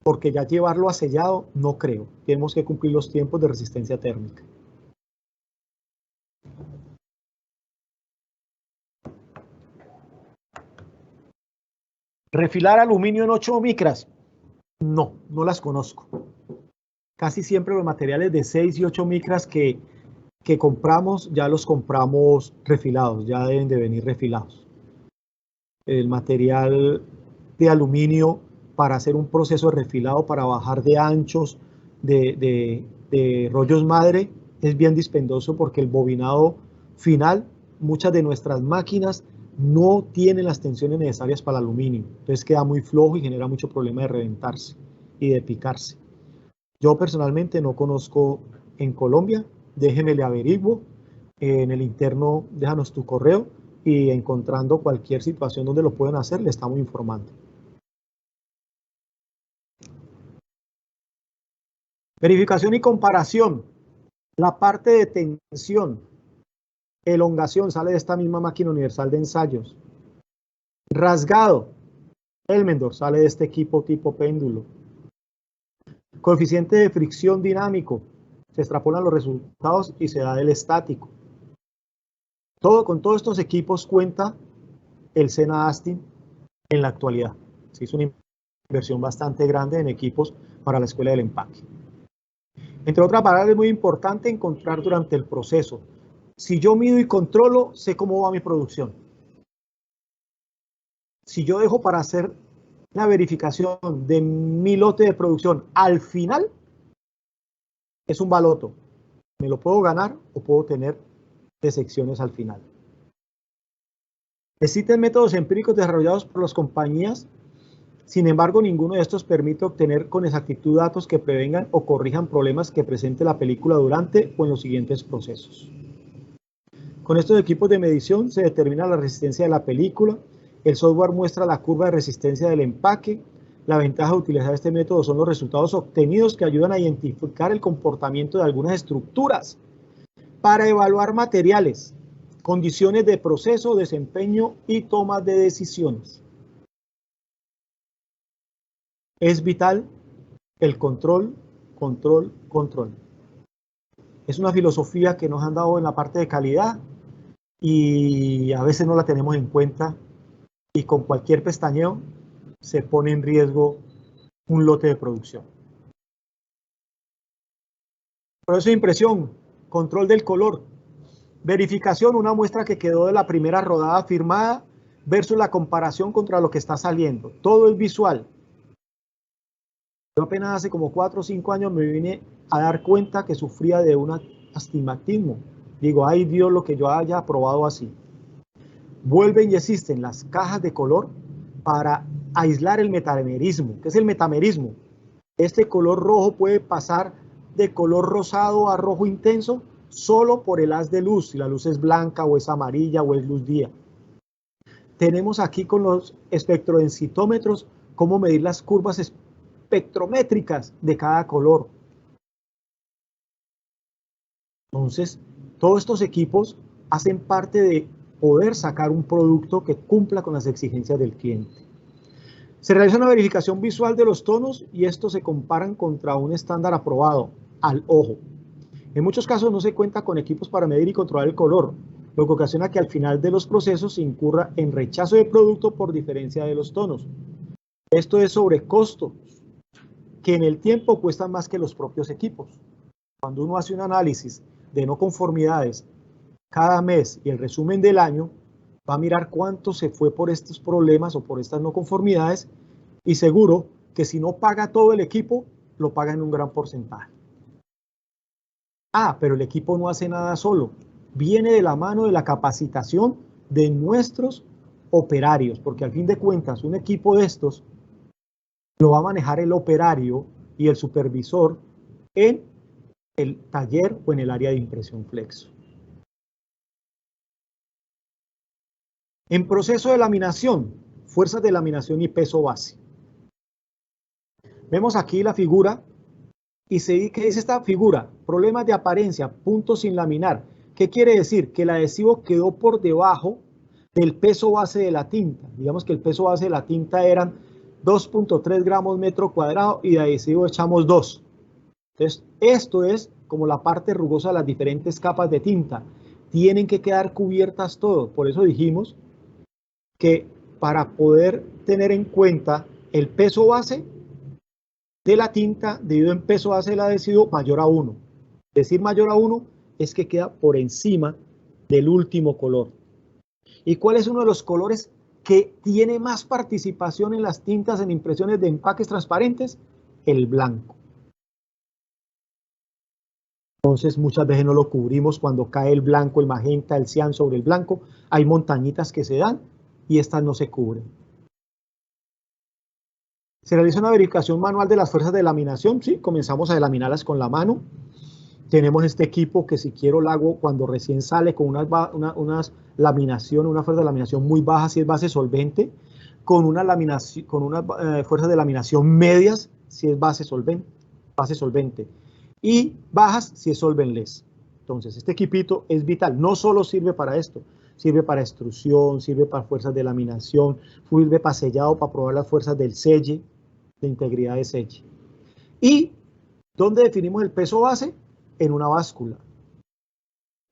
porque ya llevarlo a sellado no creo. Tenemos que cumplir los tiempos de resistencia térmica. ¿Refilar aluminio en 8 micras? No, no las conozco. Casi siempre los materiales de 6 y 8 micras que compramos, ya los compramos refilados, ya deben de venir refilados. El material de aluminio para hacer un proceso de refilado, para bajar de anchos, de rollos madre, es bien dispendioso porque el bobinado final, muchas de nuestras máquinas no tienen las tensiones necesarias para el aluminio, entonces queda muy flojo y genera mucho problema de reventarse y de picarse. Yo personalmente no conozco en Colombia, déjeme le averiguo, en el interno déjanos tu correo y encontrando cualquier situación donde lo pueden hacer, le estamos informando. Verificación y comparación. La parte de tensión, elongación sale de esta misma máquina universal de ensayos. Rasgado, Elmendorf sale de este equipo tipo péndulo. Coeficiente de fricción dinámico, se extrapolan los resultados y se da del estático. Con todos estos equipos cuenta el Sena Astin en la actualidad. Se hizo una inversión bastante grande en equipos para la escuela del empaque. Entre otras palabras, es muy importante encontrar durante el proceso. Si yo mido y controlo, sé cómo va mi producción. Si yo dejo para hacer la verificación de mi lote de producción al final, es un baloto. Me lo puedo ganar o puedo tener decepciones al final. Existen métodos empíricos desarrollados por las compañías, sin embargo, ninguno de estos permite obtener con exactitud datos que prevengan o corrijan problemas que presente la película durante o en los siguientes procesos. Con estos equipos de medición se determina la resistencia de la película, el software muestra la curva de resistencia del empaque, La ventaja de utilizar este método son los resultados obtenidos que ayudan a identificar el comportamiento de algunas estructuras para evaluar materiales, condiciones de proceso, desempeño y toma de decisiones. Es vital el control, control, control. Es una filosofía que nos han dado en la parte de calidad y a veces no la tenemos en cuenta y con cualquier pestañeo se pone en riesgo un lote de producción. Proceso de impresión, control del color, verificación, una muestra que quedó de la primera rodada firmada versus la comparación contra lo que está saliendo. Todo es visual. Yo apenas hace como 4 o 5 años me vine a dar cuenta que sufría de un astigmatismo. Digo, ay Dios, lo que yo haya probado así. Vuelven y existen las cajas de color para aislar el metamerismo. ¿Qué es el metamerismo? Este color rojo puede pasar de color rosado a rojo intenso solo por el haz de luz, si la luz es blanca o es amarilla o es luz día. Tenemos aquí con los espectrodensitómetros cómo medir las curvas espectrométricas de cada color. Entonces, todos estos equipos hacen parte de poder sacar un producto que cumpla con las exigencias del cliente. Se realiza una verificación visual de los tonos y estos se comparan contra un estándar aprobado al ojo. En muchos casos no se cuenta con equipos para medir y controlar el color, lo que ocasiona que al final de los procesos se incurra en rechazo de producto por diferencia de los tonos. Esto es sobrecosto, que en el tiempo cuestan más que los propios equipos. Cuando uno hace un análisis de no conformidades cada mes y el resumen del año, va a mirar cuánto se fue por estos problemas o por estas no conformidades y seguro que si no paga todo el equipo, lo paga en un gran porcentaje. Ah, pero el equipo no hace nada solo. Viene de la mano de la capacitación de nuestros operarios, porque al fin de cuentas un equipo de estos lo va a manejar el operario y el supervisor en el taller o en el área de impresión flexo. En proceso de laminación, fuerzas de laminación y peso base. Vemos aquí la figura y ¿qué dice esta figura? Problemas de apariencia, puntos sin laminar. ¿Qué quiere decir? Que el adhesivo quedó por debajo del peso base de la tinta. Digamos que el peso base de la tinta eran 2.3 gramos metro cuadrado y de adhesivo echamos 2. Entonces, esto es como la parte rugosa de las diferentes capas de tinta. Tienen que quedar cubiertas todo. Por eso dijimos que para poder tener en cuenta el peso base de la tinta dividido en peso base del adhesivo mayor a 1. Decir mayor a 1 es que queda por encima del último color. ¿Y cuál es uno de los colores que tiene más participación en las tintas en impresiones de empaques transparentes? El blanco. Entonces muchas veces no lo cubrimos cuando cae el blanco, el magenta, el cian sobre el blanco. Hay montañitas que se dan y estas no se cubren. Se realiza una verificación manual de las fuerzas de laminación. Sí, comenzamos a laminarlas con la mano. Tenemos este equipo que si quiero lo hago cuando recién sale con una fuerza de laminación muy baja si es base solvente, con una fuerza de laminación medias si es base solvente y bajas si es solventless. Entonces este equipito es vital, no solo sirve para esto, sirve para extrusión, sirve para fuerzas de laminación, sirve para sellado, para probar las fuerzas del selle, de integridad de selle. ¿Y dónde definimos el peso base? En una báscula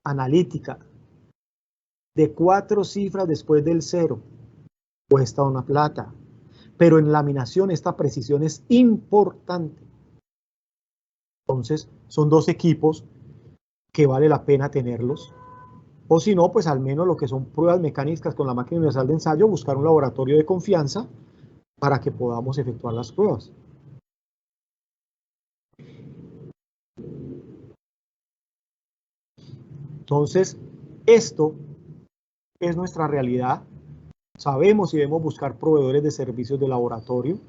analítica de 4 cifras después del 0, cuesta una plata, pero en laminación esta precisión es importante. Entonces son 2 equipos que vale la pena tenerlos, o si no, pues al menos lo que son pruebas mecánicas con la máquina universal de ensayo, buscar un laboratorio de confianza para que podamos efectuar las pruebas. Entonces, esto es nuestra realidad. Sabemos y debemos buscar proveedores de servicios de laboratorio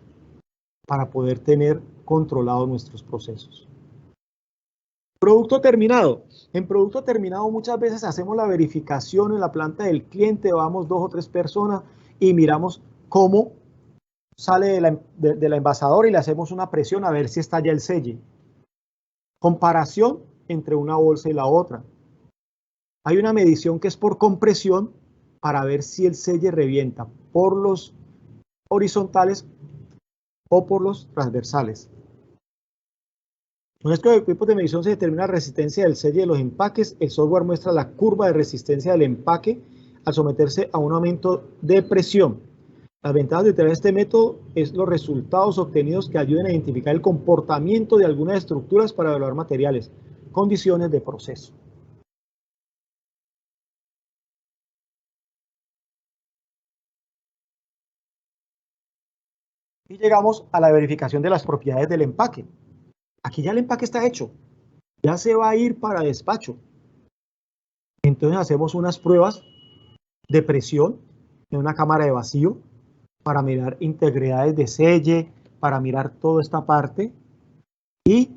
para poder tener controlados nuestros procesos. Producto terminado. En producto terminado muchas veces hacemos la verificación en la planta del cliente, vamos 2 o 3 personas y miramos cómo sale de la envasadora y le hacemos una presión a ver si está ya el selle. Comparación entre una bolsa y la otra. Hay una medición que es por compresión para ver si el selle revienta por los horizontales o por los transversales. Con estos equipos de medición se determina la resistencia del selle de los empaques. El software muestra la curva de resistencia del empaque al someterse a un aumento de presión. Las ventajas de utilizar este método es los resultados obtenidos que ayuden a identificar el comportamiento de algunas estructuras para evaluar materiales, condiciones de proceso. Y llegamos a la verificación de las propiedades del empaque. Aquí ya el empaque está hecho, ya se va a ir para despacho. Entonces hacemos unas pruebas de presión en una cámara de vacío para mirar integridades de selle, para mirar toda esta parte y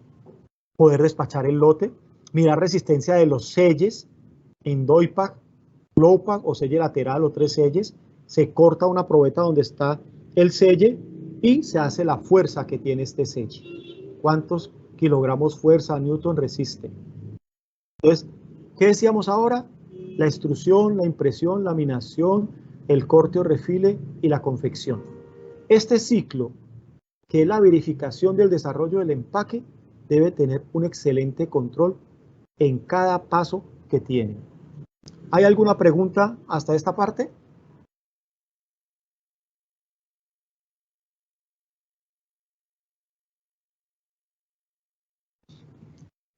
poder despachar el lote, mirar resistencia de los selles en doypack, flowpack o selle lateral o 3 selles. Se corta una probeta donde está el selle y se hace la fuerza que tiene este selle. ¿Cuántos kilogramos fuerza newton resiste? Entonces, ¿qué decíamos ahora? La extrusión, la impresión, laminación, el corte o refile y la confección. Este ciclo, que es la verificación del desarrollo del empaque, debe tener un excelente control en cada paso que tiene. ¿Hay alguna pregunta hasta esta parte?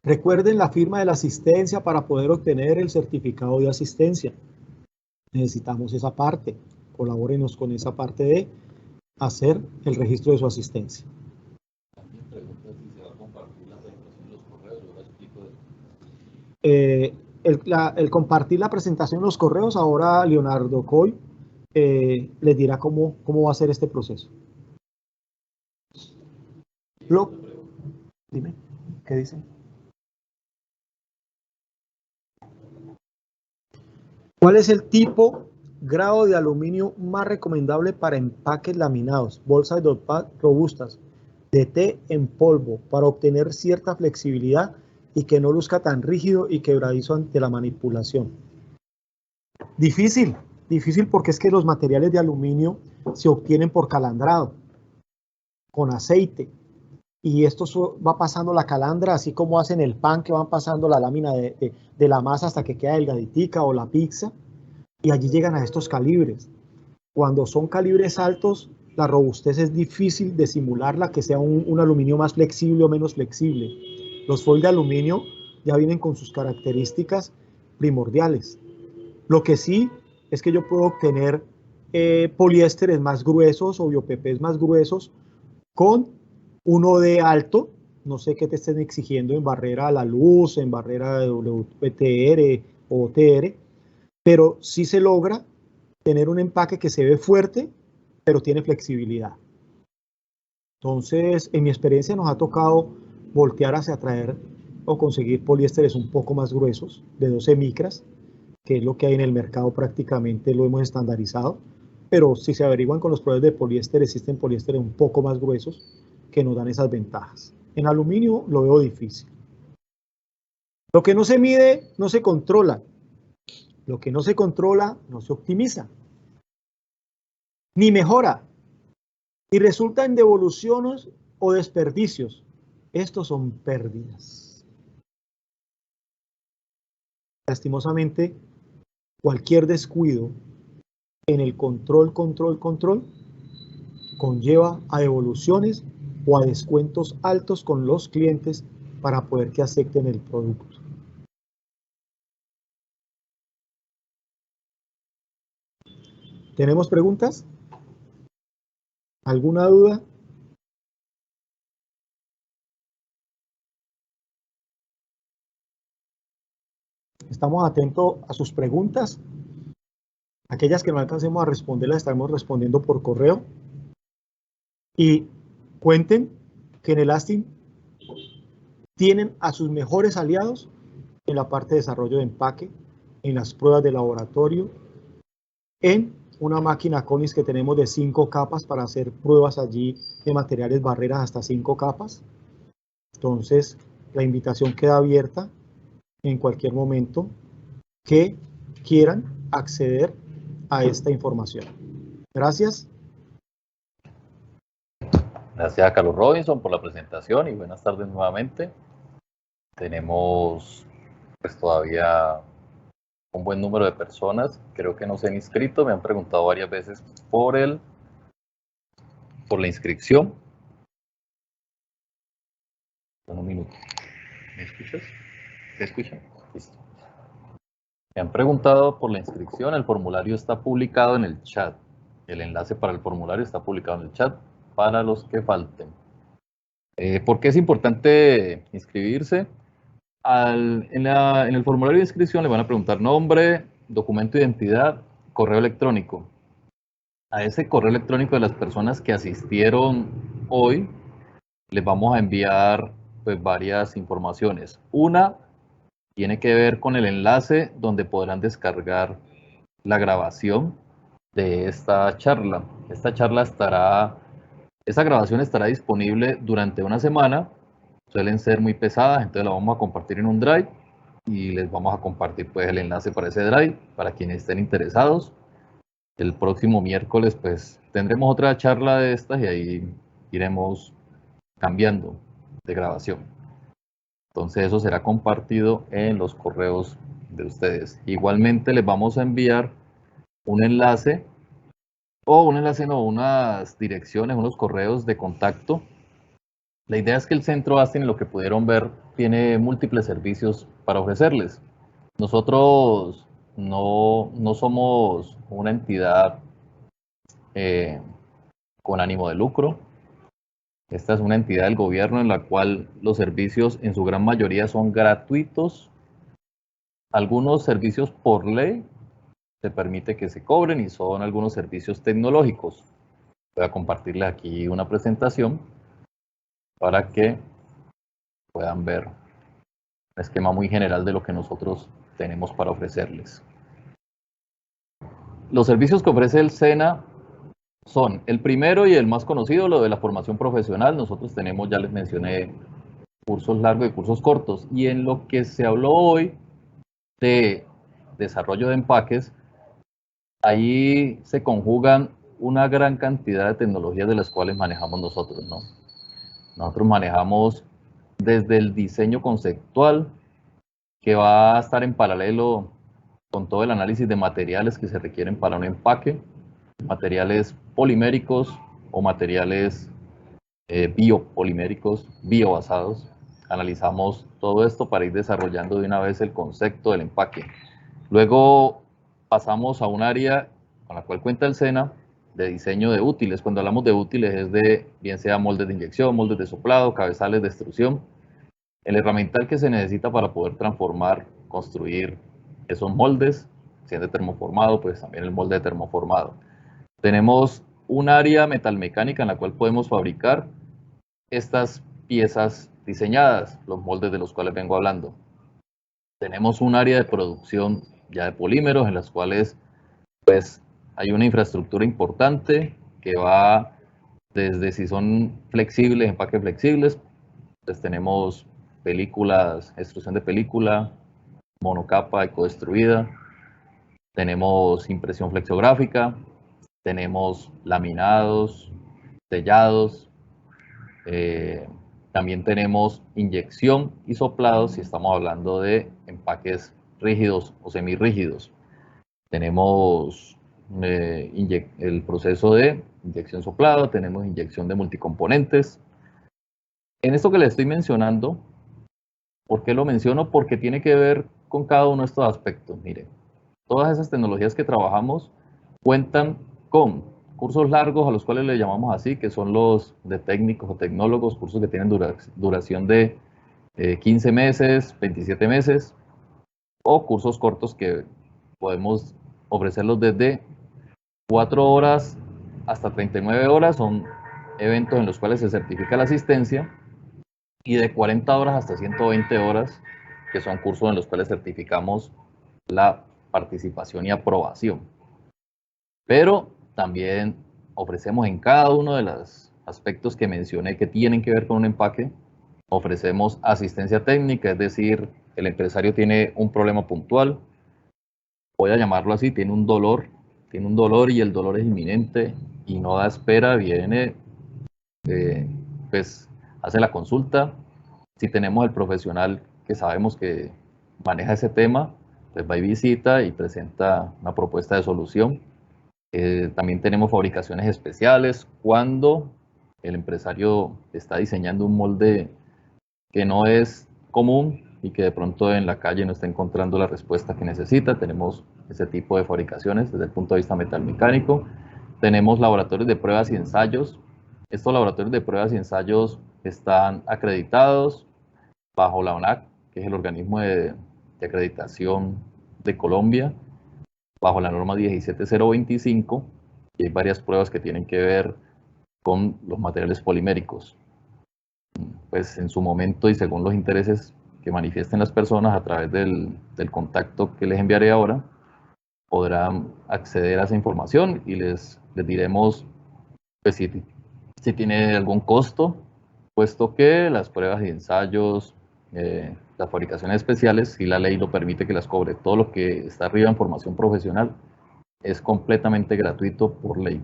Recuerden la firma de la asistencia para poder obtener el certificado de asistencia. Necesitamos esa parte. Colabórenos con esa parte de hacer el registro de su asistencia.
Alguien pregunta si se va a compartir la presentación en los correos, yo la explico.
El compartir la presentación en los correos, ahora Leonardo Coy les dirá cómo va a ser este proceso. Dime, ¿qué dice? ¿Cuál es el tipo, grado de aluminio más recomendable para empaques laminados, bolsas de robustas, de té en polvo, para obtener cierta flexibilidad y que no luzca tan rígido y quebradizo ante la manipulación? Difícil porque es que los materiales de aluminio se obtienen por calandrado, con aceite, y esto va pasando la calandra, así como hacen el pan, que van pasando la lámina de la masa hasta que queda delgaditica, o la pizza, y allí llegan a estos calibres. Cuando son calibres altos, la robustez es difícil de simularla, que sea un aluminio más flexible o menos flexible. Los foil de aluminio ya vienen con sus características primordiales. Lo que sí es que yo puedo obtener poliésteres más gruesos o BioPPs más gruesos con un OD alto. No sé qué te estén exigiendo en barrera a la luz, en barrera de WTR o OTR, pero sí se logra tener un empaque que se ve fuerte, pero tiene flexibilidad. Entonces, en mi experiencia nos ha tocado voltear hacia traer o conseguir poliésteres un poco más gruesos, de 12 micras, que es lo que hay en el mercado, prácticamente lo hemos estandarizado, pero si se averiguan con los proveedores de poliéster, existen poliésteres un poco más gruesos que nos dan esas ventajas. En aluminio lo veo difícil. Lo que no se mide, no se controla. Lo que no se controla, no se optimiza, ni mejora, y resulta en devoluciones o desperdicios. Estos son pérdidas. Lastimosamente, cualquier descuido en el control conlleva a devoluciones o a descuentos altos con los clientes para poder que acepten el producto. ¿Tenemos preguntas? ¿Alguna duda? Estamos atentos a sus preguntas. Aquellas que no alcancemos a responder las estaremos respondiendo por correo. Y cuenten que en Elastin tienen a sus mejores aliados en la parte de desarrollo de empaque, en las pruebas de laboratorio, en una máquina CONIS que tenemos de 5 capas para hacer pruebas allí de materiales barreras hasta 5 capas. Entonces, la invitación queda abierta en cualquier momento que quieran acceder a esta información. Gracias.
Gracias a Carlos Robinson por la presentación y buenas tardes nuevamente. Tenemos pues todavía un buen número de personas, creo que no se han inscrito, me han preguntado varias veces por la inscripción. Un minuto. ¿Me escuchas? ¿Se escucha? Listo. Me han preguntado por la inscripción, el formulario está publicado en el chat. El enlace para el formulario está publicado en el chat para los que falten. ¿Por qué es importante inscribirse? En el formulario de inscripción le van a preguntar nombre, documento de identidad, correo electrónico. A ese correo electrónico de las personas que asistieron hoy les vamos a enviar pues varias informaciones. Una tiene que ver con el enlace donde podrán descargar la grabación de esta charla. Esta grabación estará disponible durante una semana. Suelen ser muy pesadas, entonces la vamos a compartir en un drive y les vamos a compartir pues el enlace para ese drive para quienes estén interesados. El próximo miércoles pues tendremos otra charla de estas y ahí iremos cambiando de grabación. Entonces eso será compartido en los correos de ustedes. Igualmente les vamos a enviar un enlace unas direcciones, unos correos de contacto. La idea es que el Centro Astin, lo que pudieron ver, tiene múltiples servicios para ofrecerles. Nosotros no somos una entidad con ánimo de lucro. Esta es una entidad del gobierno en la cual los servicios en su gran mayoría son gratuitos. Algunos servicios por ley se permite que se cobren y son algunos servicios tecnológicos. Voy a compartirles aquí una presentación para que puedan ver un esquema muy general de lo que nosotros tenemos para ofrecerles. Los servicios que ofrece el SENA son el primero y el más conocido, lo de la formación profesional. Nosotros tenemos, ya les mencioné, cursos largos y cursos cortos. Y en lo que se habló hoy de desarrollo de empaques, ahí se conjugan una gran cantidad de tecnologías de las cuales manejamos nosotros, ¿no? Nosotros manejamos desde el diseño conceptual, que va a estar en paralelo con todo el análisis de materiales que se requieren para un empaque, materiales poliméricos o materiales biopoliméricos, biobasados. Analizamos todo esto para ir desarrollando de una vez el concepto del empaque. Luego pasamos a un área con la cual cuenta el SENA de diseño de útiles. Cuando hablamos de útiles es de, bien sea moldes de inyección, moldes de soplado, cabezales de extrusión, el herramiental que se necesita para poder transformar, construir esos moldes, si es de termoformado, pues también el molde de termoformado. Tenemos un área metalmecánica en la cual podemos fabricar estas piezas diseñadas, los moldes de los cuales vengo hablando. Tenemos un área de producción ya de polímeros en las cuales pues hay una infraestructura importante que va desde si son flexibles, empaques flexibles, pues tenemos películas, extrusión de película, monocapa ecodestruida, tenemos impresión flexográfica, tenemos laminados, sellados, también tenemos inyección y soplados si estamos hablando de empaques rígidos o semirrígidos. Tenemos el proceso de inyección soplado, tenemos inyección de multicomponentes. En esto que les estoy mencionando, ¿por qué lo menciono? Porque tiene que ver con cada uno de estos aspectos. Miren, todas esas tecnologías que trabajamos cuentan con cursos largos, a los cuales le llamamos así, que son los de técnicos o tecnólogos, cursos que tienen duración de 15 meses, 27 meses, o cursos cortos que podemos ofrecerlos desde 4 horas hasta 39 horas, son eventos en los cuales se certifica la asistencia, y de 40 horas hasta 120 horas, que son cursos en los cuales certificamos la participación y aprobación. Pero también ofrecemos en cada uno de los aspectos que mencioné que tienen que ver con un empaque, ofrecemos asistencia técnica, es decir, el empresario tiene un problema puntual, voy a llamarlo así, tiene un dolor y el dolor es inminente y no da espera, viene, pues hace la consulta. Si tenemos el profesional que sabemos que maneja ese tema, pues va y visita y presenta una propuesta de solución. También tenemos fabricaciones especiales cuando el empresario está diseñando un molde que no es común y que de pronto en la calle no está encontrando la respuesta que necesita. Tenemos ese tipo de fabricaciones desde el punto de vista metalmecánico. Tenemos laboratorios de pruebas y ensayos. Estos laboratorios de pruebas y ensayos están acreditados bajo la ONAC, que es el organismo de acreditación de Colombia, bajo la norma 17025, y hay varias pruebas que tienen que ver con los materiales poliméricos. Pues en su momento y según los intereses que manifiesten las personas a través del contacto que les enviaré ahora, podrán acceder a esa información y les diremos pues, si tiene algún costo, puesto que las pruebas y ensayos, las fabricaciones especiales, si la ley lo permite que las cobre. Todo lo que está arriba en formación profesional es completamente gratuito por ley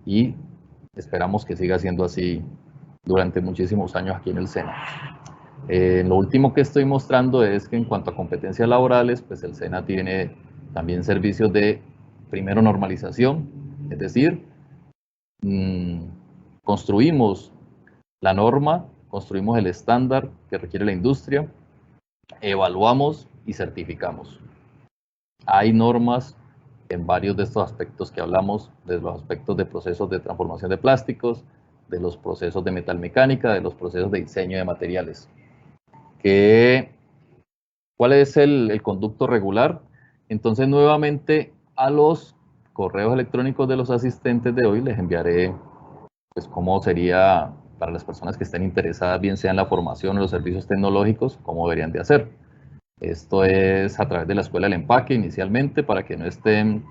y esperamos que siga siendo así durante muchísimos años aquí en el SENA. Lo último que estoy mostrando es que en cuanto a competencias laborales, pues el SENA tiene también servicios de, primero, normalización, es decir, construimos la norma, construimos el estándar que requiere la industria, evaluamos y certificamos. Hay normas en varios de estos aspectos que hablamos, de los aspectos de procesos de transformación de plásticos, de los procesos de metalmecánica, de los procesos de diseño de materiales. ¿Cuál es el conducto regular? Entonces, nuevamente, a los correos electrónicos de los asistentes de hoy les enviaré pues cómo sería para las personas que estén interesadas, bien sea en la formación o los servicios tecnológicos, cómo deberían de hacer. Esto es a través de la Escuela del Empaque inicialmente, para que no estén,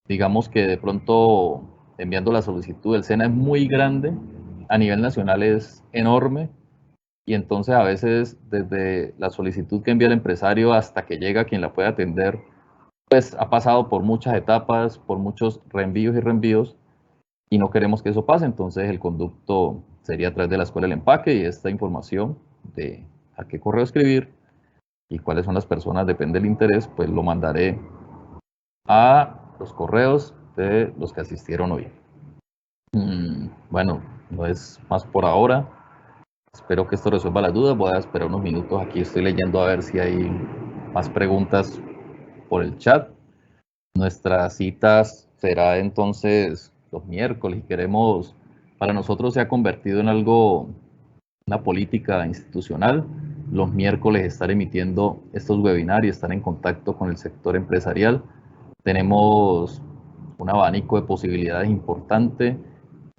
digamos que de pronto enviando la solicitud. El SENA es muy grande, a nivel nacional es enorme, y entonces a veces desde la solicitud que envía el empresario hasta que llega quien la puede atender, pues ha pasado por muchas etapas, por muchos reenvíos y reenvíos, y no queremos que eso pase. Entonces el conducto sería a través de la Escuela del Empaque, y esta información de a qué correo escribir y cuáles son las personas, depende del interés, pues lo mandaré a los correos de los que asistieron hoy. Bueno, no es más por ahora. Espero que esto resuelva las dudas. Voy a esperar unos minutos aquí. Estoy leyendo a ver si hay más preguntas por el chat. Nuestras citas será entonces los miércoles, y queremos, para nosotros se ha convertido en algo, una política institucional, los miércoles estar emitiendo estos webinars y estar en contacto con el sector empresarial. Tenemos un abanico de posibilidades importante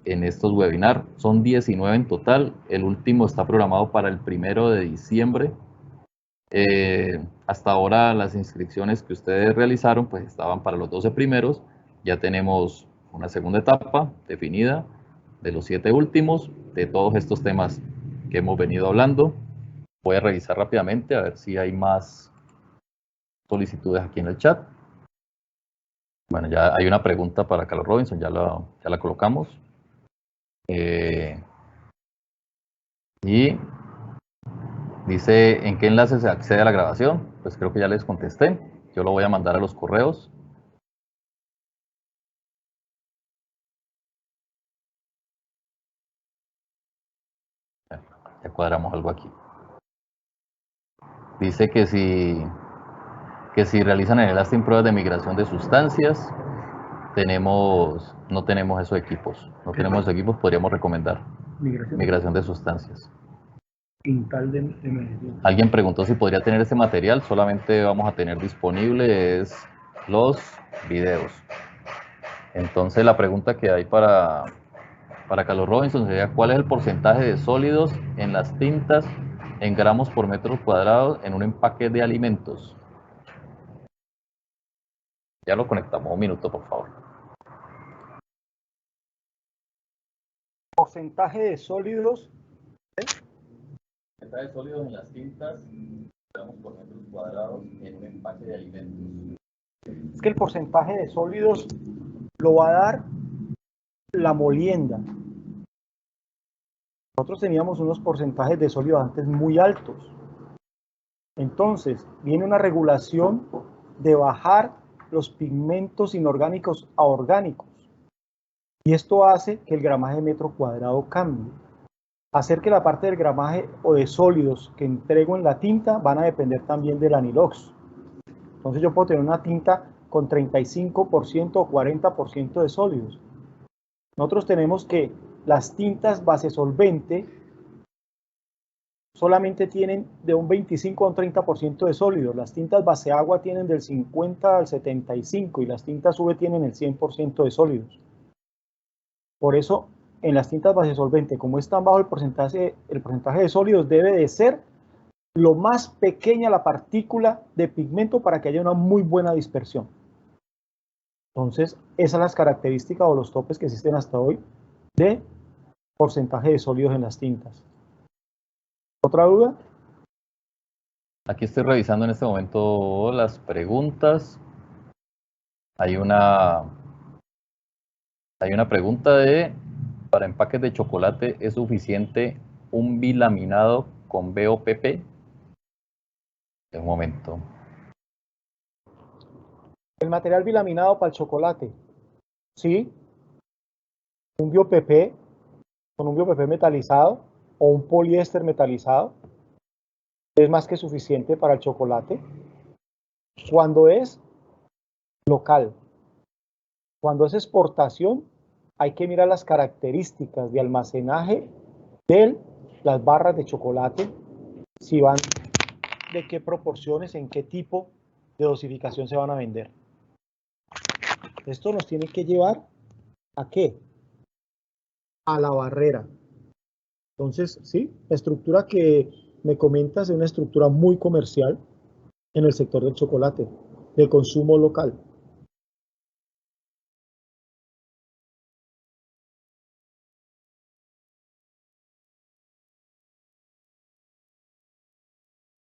en estos webinars. Son 19 en total. El último está programado para el 1 de diciembre. Hasta ahora las inscripciones que ustedes realizaron pues estaban para los 12 primeros. Ya tenemos una segunda etapa definida de los 7 últimos, de todos estos temas que hemos venido hablando. Voy a revisar rápidamente a ver si hay más solicitudes aquí en el chat. Bueno, ya hay una pregunta para Carlos Robinson, ya la colocamos. Y dice, ¿en qué enlace se accede a la grabación? Pues creo que ya les contesté. Yo lo voy a mandar a los correos. Ya cuadramos algo aquí. Dice que si realizan en el Lasting pruebas de migración de sustancias, no tenemos esos equipos. No tenemos esos equipos, podríamos recomendar. Migración de sustancias.
Intal de Medellín.
Alguien preguntó si podría tener ese material. Solamente vamos a tener disponible los videos. Entonces la pregunta que hay para Carlos Robinson sería: ¿cuál es el porcentaje de sólidos en las tintas en gramos por metro cuadrado en un empaque de alimentos? Ya lo conectamos, un minuto por favor.
porcentaje de sólidos.
Porcentaje de sólidos en las tintas, digamos por metros cuadrados en un empaque de alimentos.
Es que el porcentaje de sólidos lo va a dar la molienda. Nosotros teníamos unos porcentajes de sólidos antes muy altos. Entonces, viene una regulación de bajar los pigmentos inorgánicos a orgánicos. Y esto hace que el gramaje de metro cuadrado cambie. Hacer que la parte del gramaje o de sólidos que entrego en la tinta van a depender también del anilox. Entonces yo puedo tener una tinta con 35% o 40% de sólidos. Nosotros tenemos que las tintas base solvente solamente tienen de un 25 a un 30% de sólidos. Las tintas base agua tienen del 50 al 75 y las tintas UV tienen el 100% de sólidos. Por eso, en las tintas base solvente, como es tan bajo el porcentaje de sólidos, debe de ser lo más pequeña la partícula de pigmento para que haya una muy buena dispersión. Entonces, esas son las características o los topes que existen hasta hoy de porcentaje de sólidos en las tintas. ¿Otra duda?
Aquí estoy revisando en este momento las preguntas. Hay una pregunta para empaques de chocolate, ¿es suficiente un bilaminado con BOPP? Un momento.
El material bilaminado para el chocolate. Sí. Un BOPP con un BOPP metalizado o un poliéster metalizado es más que suficiente para el chocolate. Cuando es local, cuando es exportación, hay que mirar las características de almacenaje de las barras de chocolate, si van, de qué proporciones, en qué tipo de dosificación se van a vender. Esto nos tiene que llevar ¿a qué? A la barrera. Entonces, sí, la estructura que me comentas es una estructura muy comercial en el sector del chocolate, de consumo local.